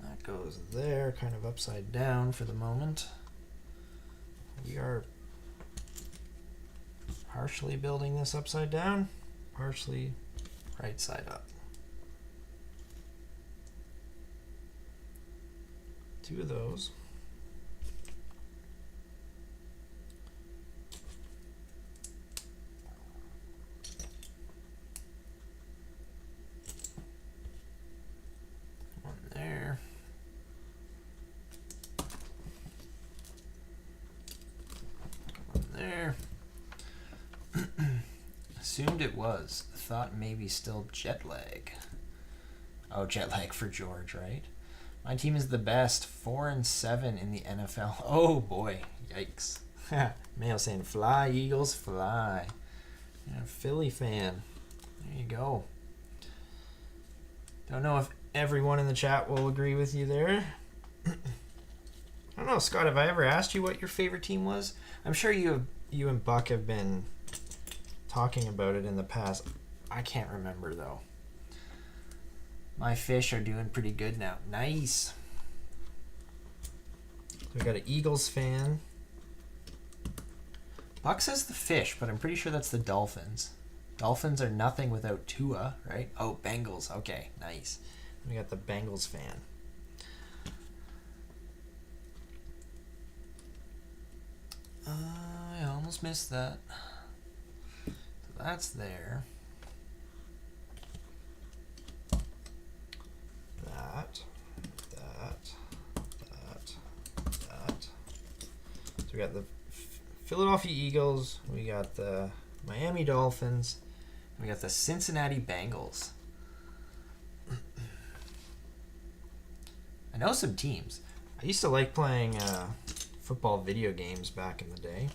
That goes there, kind of upside down for the moment. We are partially building this upside down, partially right side up. Two of those. One there. One there. Assumed it was. Thought maybe still jet lag. Oh, jet lag for George, right? My team is the best. 4-7 in the NFL. Oh boy, yikes. Mayo saying fly, Eagles, fly. Yeah, Philly fan. There you go. Don't know if everyone in the chat will agree with you there. I don't know, Scott, have I ever asked you what your favorite team was? I'm sure you and Buck have been talking about it in the past. I can't remember though. My fish are doing pretty good now. Nice. We got an Eagles fan. Buck says the fish, but I'm pretty sure that's the Dolphins. Dolphins are nothing without Tua, right? Oh, Bengals. Okay, nice. We got the Bengals fan. I almost missed that. So that's there. That. So we got the Philadelphia Eagles. We got the Miami Dolphins. We got the Cincinnati Bengals. I know some teams. I used to like playing football video games back in the day.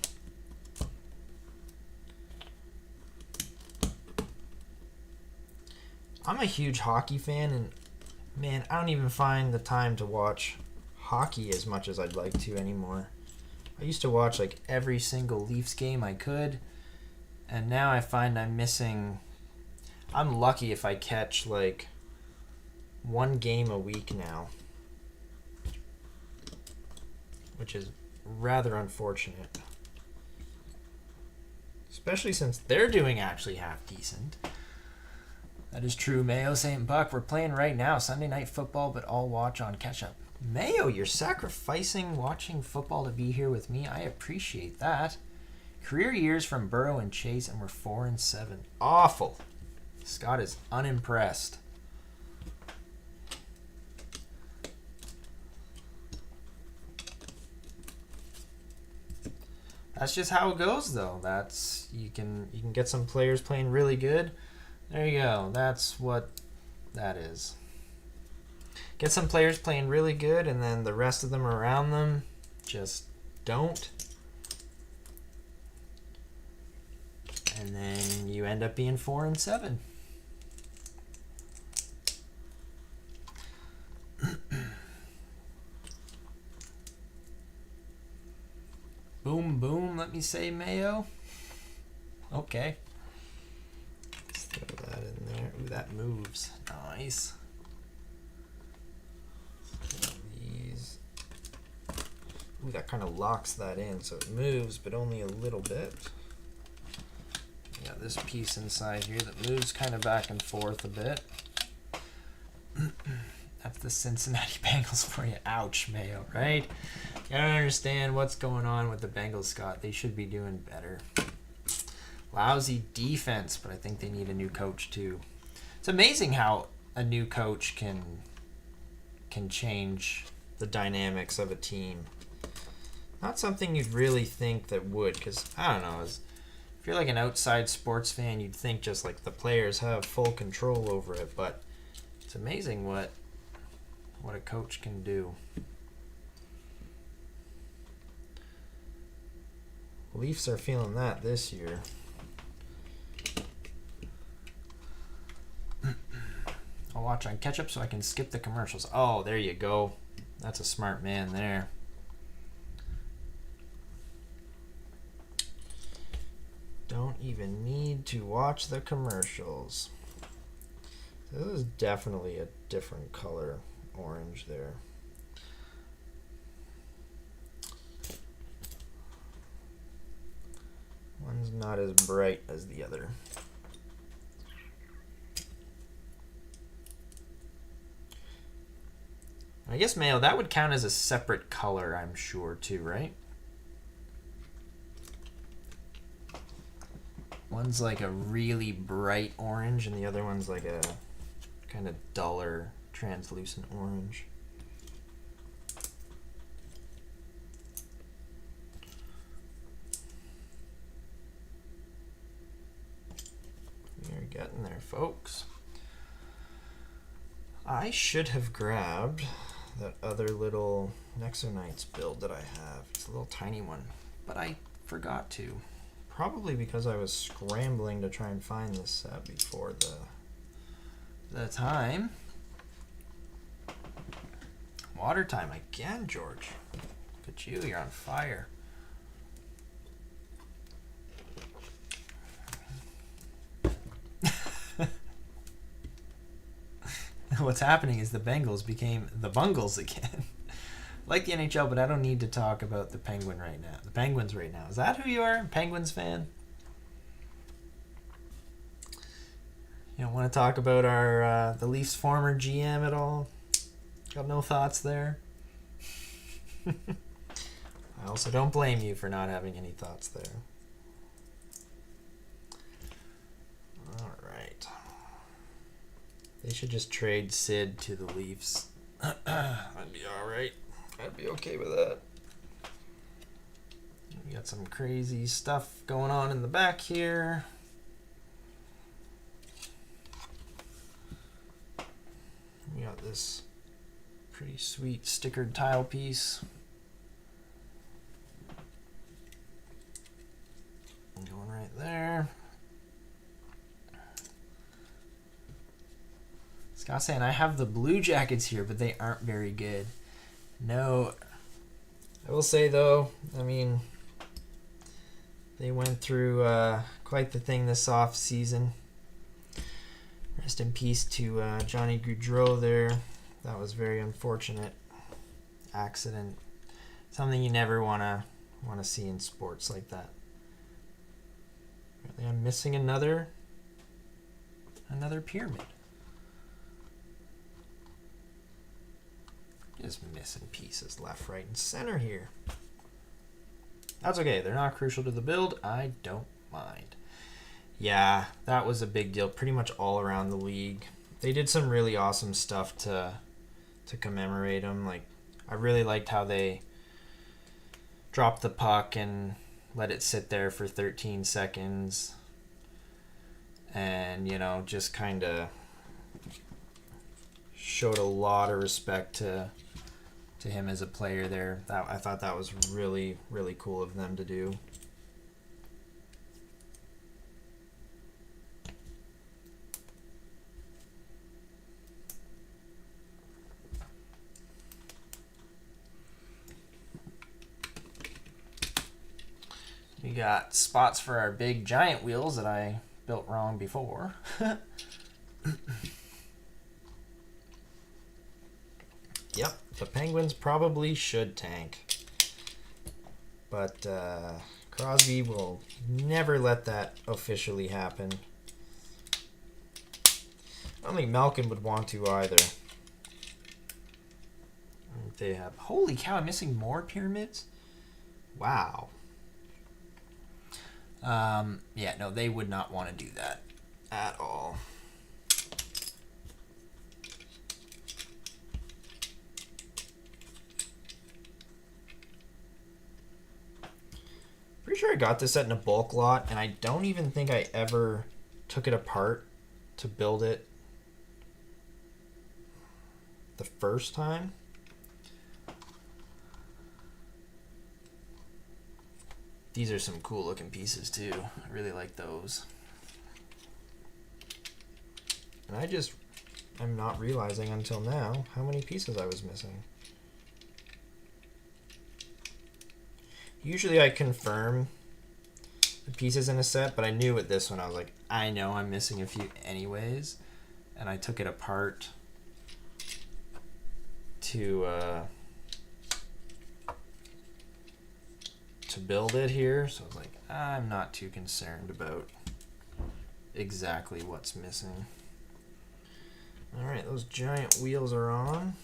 I'm a huge hockey fan, and man, I don't even find the time to watch hockey as much as I'd like to anymore. I used to watch like every single Leafs game I could, and now I find I'm missing. I'm lucky if I catch like one game a week now, which is rather unfortunate. Especially since they're doing actually half decent. That is true, Mayo, St. Buck. We're playing right now, Sunday Night Football, but I'll watch on catch-up. Mayo, you're sacrificing watching football to be here with me. I appreciate that. Career years from Burrow and Chase, and we're 4-7. Awful. Scott is unimpressed. That's just how it goes, though. That's you can get some players playing really good. There you go. That's what that is. Get some players playing really good, and then the rest of them around them just don't. And then you end up being 4-7. Boom, boom, let me say, Mayo. Okay. Let's throw that in there. Ooh, that moves. Nice. These. Ooh, that kind of locks that in, so it moves, but only a little bit. We got this piece inside here that moves kind of back and forth a bit. That's the Cincinnati Bengals for you. Ouch, Mayo, right? You don't understand what's going on with the Bengals, Scott. They should be doing better. Lousy defense, but I think they need a new coach too. It's amazing how a new coach can change the dynamics of a team. Not something you'd really think that would, because I don't know, if you're like an outside sports fan, you'd think just like the players have full control over it, but it's amazing what a coach can do. Leafs are feeling that this year. I'll watch on catch up so I can skip the commercials. Oh, there you go. That's a smart man there. Don't even need to watch the commercials. This is definitely a different color orange there. One's not as bright as the other. I guess, Mayo, that would count as a separate color, I'm sure, too, right? One's like a really bright orange, and the other one's like a kind of duller, translucent orange. We're getting there, folks. I should have grabbed that other little Nexo build that I have. It's a little tiny one, but I forgot to. Probably because I was scrambling to try and find this set before the time. Water time again, George. Look at you, you're on fire. What's happening is the Bengals became the Bungles again. Like the NHL, but I don't need to talk about the Penguins right now. Is that who you are? Penguins fan? You don't want to talk about our the Leafs former GM at all? Got no thoughts there? I also don't blame you for not having any thoughts there. Alright. They should just trade Sid to the Leafs. That'd be alright. I'd be okay with that. We got some crazy stuff going on in the back here. We got this pretty sweet stickered tile piece. Going right there. Scott's saying I have the Blue Jackets here, but they aren't very good. No, I will say though, I mean, they went through quite the thing this off season. Rest in peace to Johnny Gaudreau there. That was very unfortunate accident. Something you never wanna see in sports like that. Apparently I'm missing another pyramid. Just missing pieces left, right, and center here. That's okay. They're not crucial to the build. I don't mind. Yeah, that was a big deal pretty much all around the league. They did some really awesome stuff to commemorate him. Like, I really liked how they dropped the puck and let it sit there for 13 seconds. And, you know, just kind of showed a lot of respect to him as a player there. I thought that was really, really cool of them to do. We got spots for our big giant wheels that I built wrong before. Yep, the Penguins probably should tank. But Crosby will never let that officially happen. I don't think Malkin would want to either. They have... Holy cow, I'm missing more pyramids? Wow. Yeah, no, they would not want to do that at all. Pretty sure I got this set in a bulk lot, and I don't even think I ever took it apart to build it the first time. These are some cool looking pieces too. I really like those. And I'm not realizing until now how many pieces I was missing. Usually I confirm the pieces in a set, but I knew with this one, I was like, I know I'm missing a few anyways. And I took it apart to build it here. So I was like, I'm not too concerned about exactly what's missing. All right, those giant wheels are on.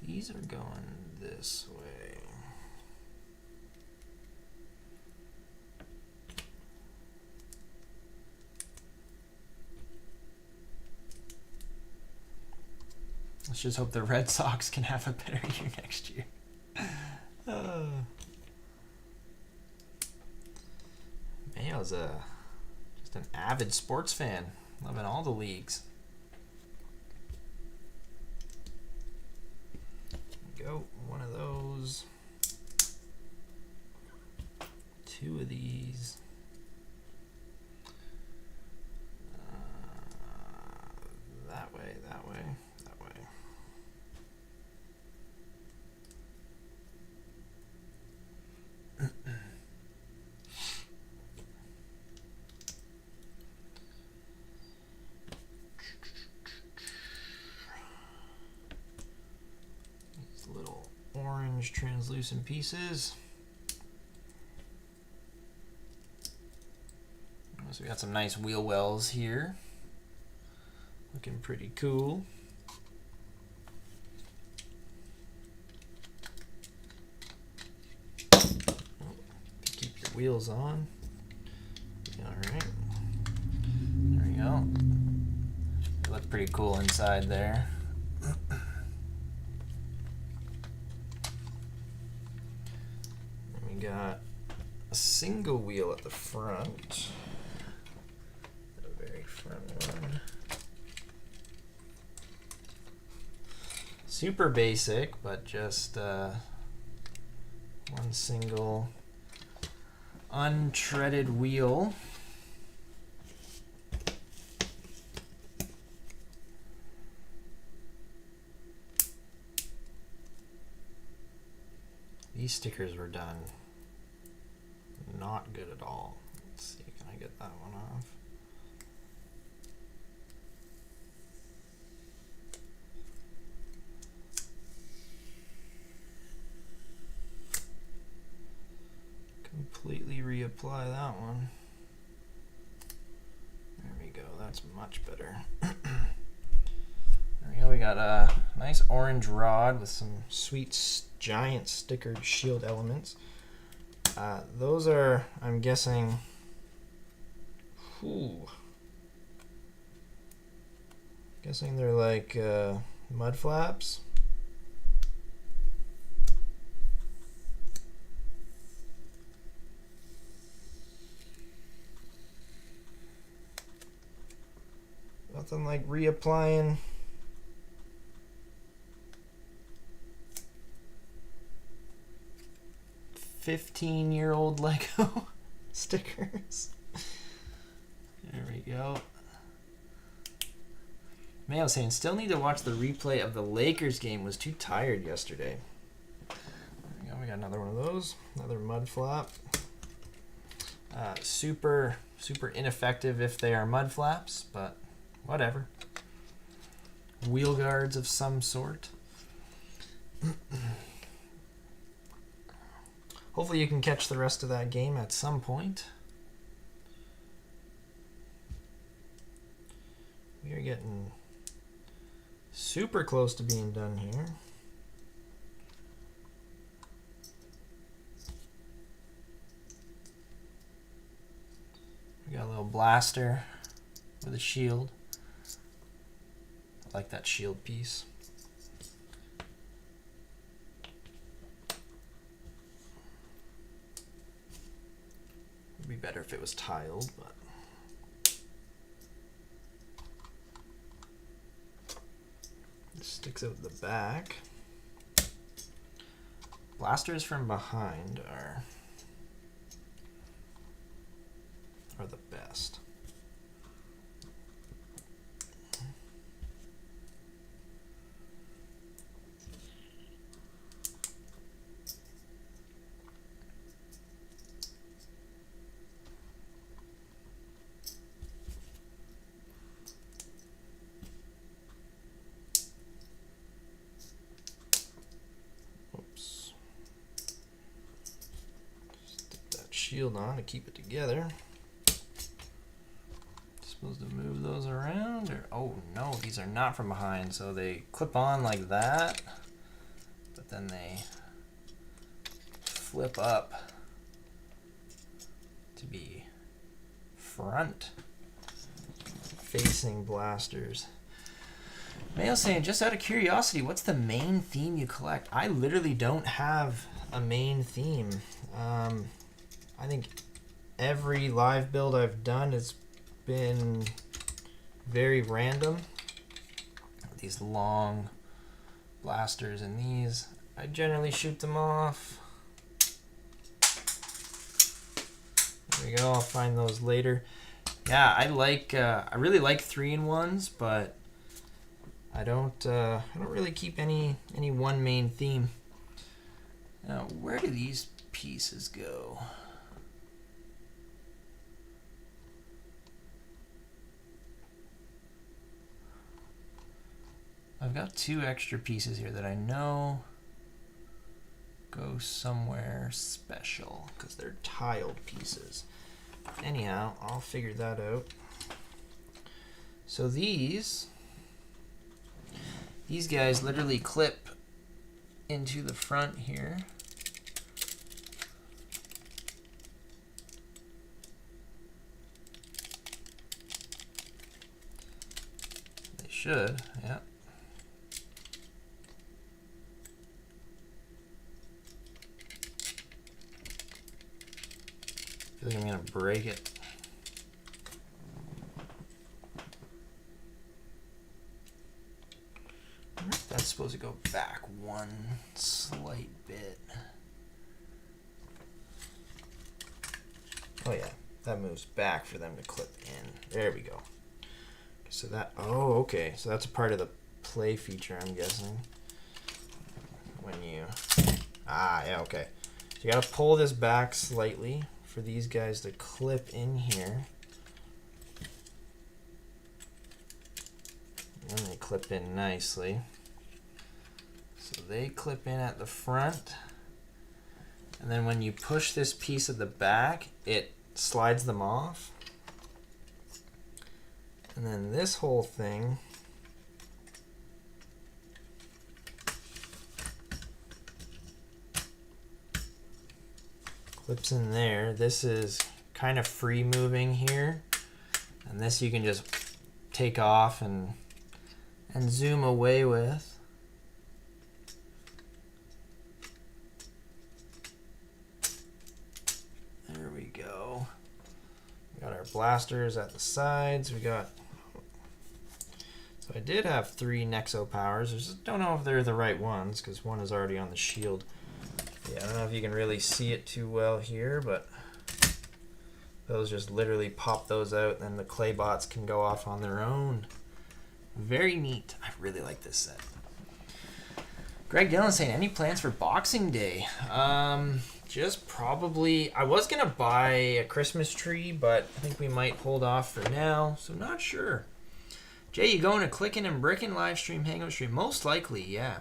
These are going this way. Let's just hope the Red Sox can have a better year next year. Mayo's just an avid sports fan, loving all the leagues. Go, one of those, two of these, that way, that way, that way. Orange translucent pieces. So we got some nice wheel wells here. Looking pretty cool. Keep your wheels on. All right. There we go. They look pretty cool inside there. Got a single wheel at the front, the very front one. Super basic, but just one single untreaded wheel. These stickers were done not good at all. Let's see, can I get that one off? Completely reapply that one. There we go, that's much better. There we go, we got a nice orange rod with some sweet giant stickered shield elements. Those are, I'm guessing, guessing they're like mud flaps. Nothing like reapplying 15-year-old Lego stickers. There we go. Mayo saying, still need to watch the replay of the Lakers game. Was too tired yesterday. There we go. We got another one of those. Another mud flap. Super ineffective if they are mud flaps, but whatever. Wheel guards of some sort. Hopefully you can catch the rest of that game at some point. We are getting super close to being done here. Little blaster with a shield. I like that shield piece. It'd be better if it was tiled, but it sticks out the back. Blasters from behind are the best. Oops. Stick that shield on to keep it together. Supposed to move those around, or oh no, these are not from behind, so they clip on like that, but then they flip up to be front facing blasters. Mail saying, just out of curiosity, what's the main theme you collect? I literally don't have a main theme. I think every live build I've done is been very random. These long blasters and these, I generally shoot them off. There we go, I'll find those later. Yeah, I really like 3-in-1s, but I don't really keep any one main theme. Now, where do these pieces go? I've got 2 extra pieces here that I know go somewhere special because they're tiled pieces. Anyhow, I'll figure that out. So these guys literally clip into the front here. They should, yeah. I feel like I'm gonna break it. That's supposed to go back one slight bit. Oh yeah, that moves back for them to clip in. There we go. So that, oh okay, so that's a part of the play feature, I'm guessing. When you, yeah, okay. So you gotta pull this back slightly for these guys to clip in here. And they clip in nicely. So they clip in at the front. And then when you push this piece at the back, it slides them off. And then this whole thing clips in there. This is kind of free moving here, and this you can just take off and zoom away with. There we go. We got our blasters at the sides. We got, so I did have 3 Nexo powers. I just don't know if they're the right ones because one is already on the shield. Yeah, I don't know if you can really see it too well here, but those just literally pop those out, and then the clay bots can go off on their own. Very neat. I really like this set. Greg Dillon saying, any plans for Boxing Day? Just probably, I was going to buy a Christmas tree, but I think we might hold off for now, so not sure. Jay, you going to Clickin' and Brickin' live stream, hangout stream? Most likely, yeah.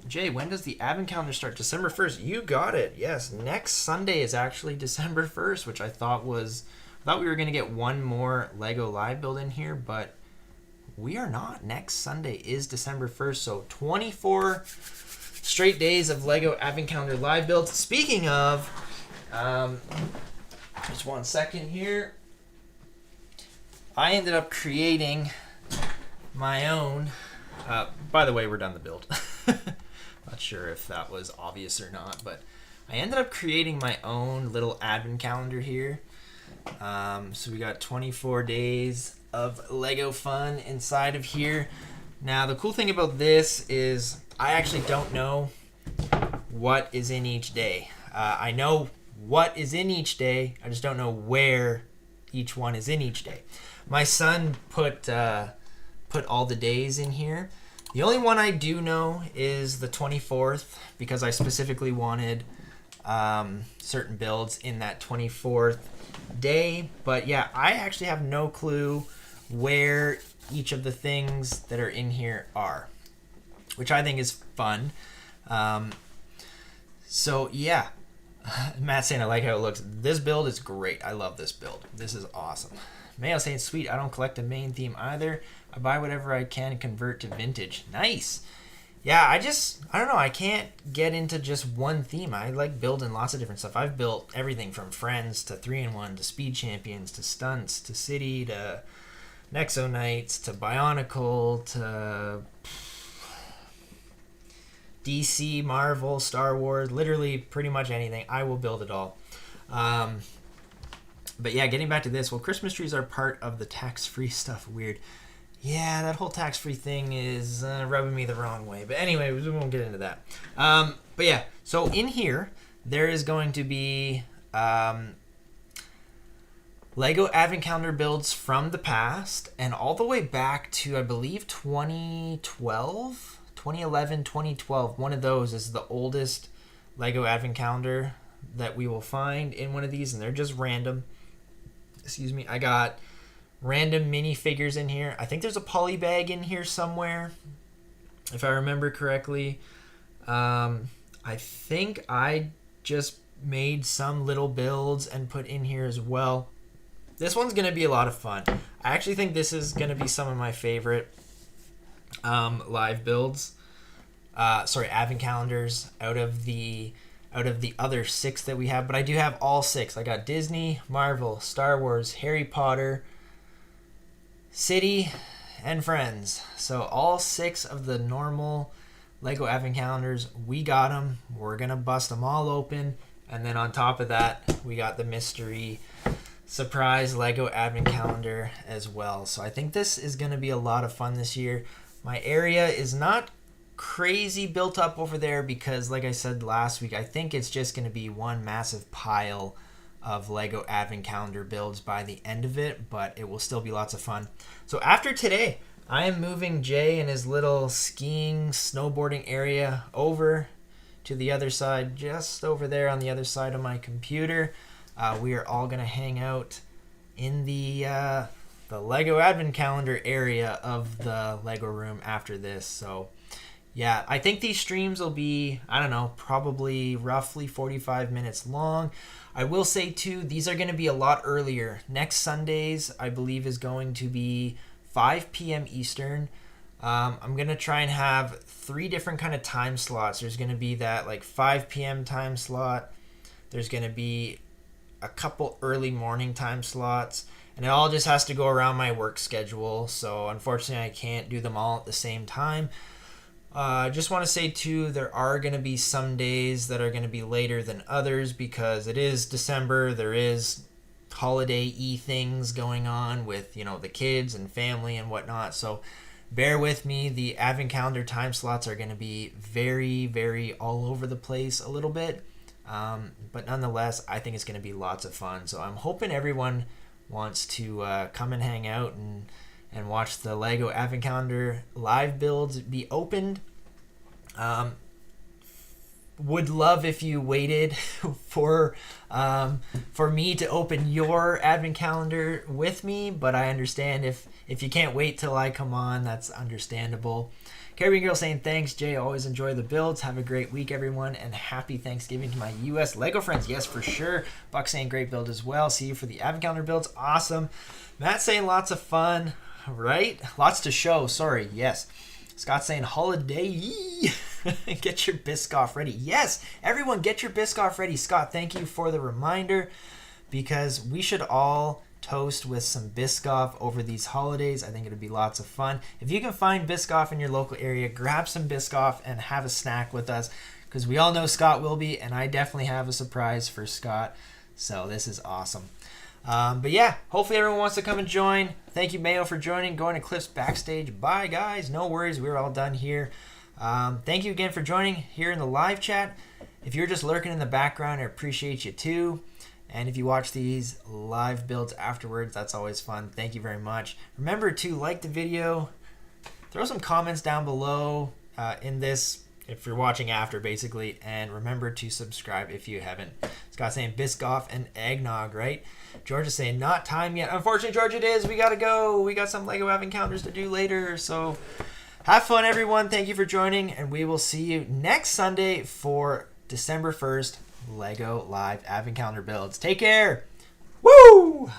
Jay, when does the advent calendar start? December 1st. You got it. Yes, next Sunday is actually December 1st, which I thought we were going to get one more Lego live build in here, but we are not. Next Sunday is December 1st, so 24 straight days of Lego advent calendar live builds. Speaking of, Just 1 second here. I ended up creating my own. By the way, we're done the build. Not sure if that was obvious or not, but I ended up creating my own little advent calendar here. So we got 24 days of Lego fun inside of here. Now, the cool thing about this is I actually don't know what is in each day. I know what is in each day. I just don't know where each one is in each day. My son put all the days in here. The only one I do know is the 24th because I specifically wanted certain builds in that 24th day. But yeah, I actually have no clue where each of the things that are in here are, which I think is fun. So yeah, Matt's saying I like how it looks. This build is great. I love this build. This is awesome. Mayo saying sweet. I don't collect a main theme either. I buy whatever I can and convert to vintage. Nice. Yeah, I don't know. I can't get into just one theme. I like building lots of different stuff. I've built everything from Friends to 3-in-1 to Speed Champions to Stunts to City to Nexo Knights to Bionicle to DC, Marvel, Star Wars, literally pretty much anything. I will build it all. But yeah, getting back to this. Well, Christmas trees are part of the tax-free stuff. Weird. Yeah, that whole tax-free thing is rubbing me the wrong way. But anyway, we won't get into that. But yeah, so in here, there is going to be Lego Advent Calendar builds from the past and all the way back to, I believe, 2012, 2011, 2012. One of those is the oldest Lego Advent Calendar that we will find in one of these, and they're just random. Excuse me. I got random minifigures in here. I think there's a poly bag in here somewhere, if I remember correctly. I think I just made some little builds and put in here as well. This one's going to be a lot of fun. I actually think this is going to be some of my favorite live builds. Advent calendars out of the other 6 that we have. But I do have all 6. I got Disney, Marvel, Star Wars, Harry Potter, City, and Friends. So all 6 of the normal Lego Advent calendars, we got them. We're going to bust them all open. And then on top of that, we got the mystery surprise Lego Advent calendar as well. So I think this is going to be a lot of fun this year. My area is not crazy built up over there because, like I said last week, I think it's just going to be one massive pile of Lego Advent Calendar builds by the end of it, but it will still be lots of fun. So after today, I am moving Jay and his little skiing, snowboarding area over to the other side, just over there on the other side of my computer. We are all going to hang out in the Lego Advent Calendar area of the Lego room after this. So yeah, I think these streams will be, I don't know, probably roughly 45 minutes long. I will say, too, these are going to be a lot earlier. Next Sundays, I believe, is going to be 5 p.m. Eastern. I'm going to try and have 3 different kind of time slots. There's going to be that, 5 p.m. time slot. There's going to be a couple early morning time slots. And it all just has to go around my work schedule. So, unfortunately, I can't do them all at the same time. I just want to say, too, there are going to be some days that are going to be later than others because it is December. There is holiday-y things going on with, the kids and family and whatnot. So bear with me. The Advent Calendar time slots are going to be very, very all over the place a little bit. But nonetheless, I think it's going to be lots of fun. So I'm hoping everyone wants to come and hang out and watch the Lego Advent Calendar live builds be opened. Would love if you waited for me to open your Advent Calendar with me, but I understand if you can't wait till I come on, that's understandable. Caribbean Girl saying, thanks, Jay. Always enjoy the builds. Have a great week, everyone, and happy Thanksgiving to my U.S. Lego friends. Yes, for sure. Buck saying, great build as well. See you for the Advent Calendar builds. Awesome. Matt saying, lots of fun. Right? Lots to show. Sorry. Yes. Scott saying, holiday. Get your Biscoff ready. Yes. Everyone, get your Biscoff ready. Scott, thank you for the reminder. because we should all toast with some Biscoff over these holidays. I think it'd be lots of fun. If you can find Biscoff in your local area, grab some Biscoff and have a snack with us, because we all know Scott will be, and I definitely have a surprise for Scott. So this is awesome. But yeah, hopefully everyone wants to come and join. Thank you, Mayo, for joining. Going to Cliff's backstage. Bye, guys. No worries. We're all done here. Thank you again for joining here in the live chat. If you're just lurking in the background, I appreciate you too. And if you watch these live builds afterwards, that's always fun. Thank you very much. Remember to like the video. Throw some comments down below in this if you're watching after, basically. And remember to subscribe if you haven't. Scott's saying Biscoff and eggnog, right? George is saying not time yet. Unfortunately, George, it is. We got to go. We got some Lego Advent calendars to do later. So have fun, everyone. Thank you for joining. And we will see you next Sunday for December 1st. Lego Live Advent Calendar builds. Take care. Woo!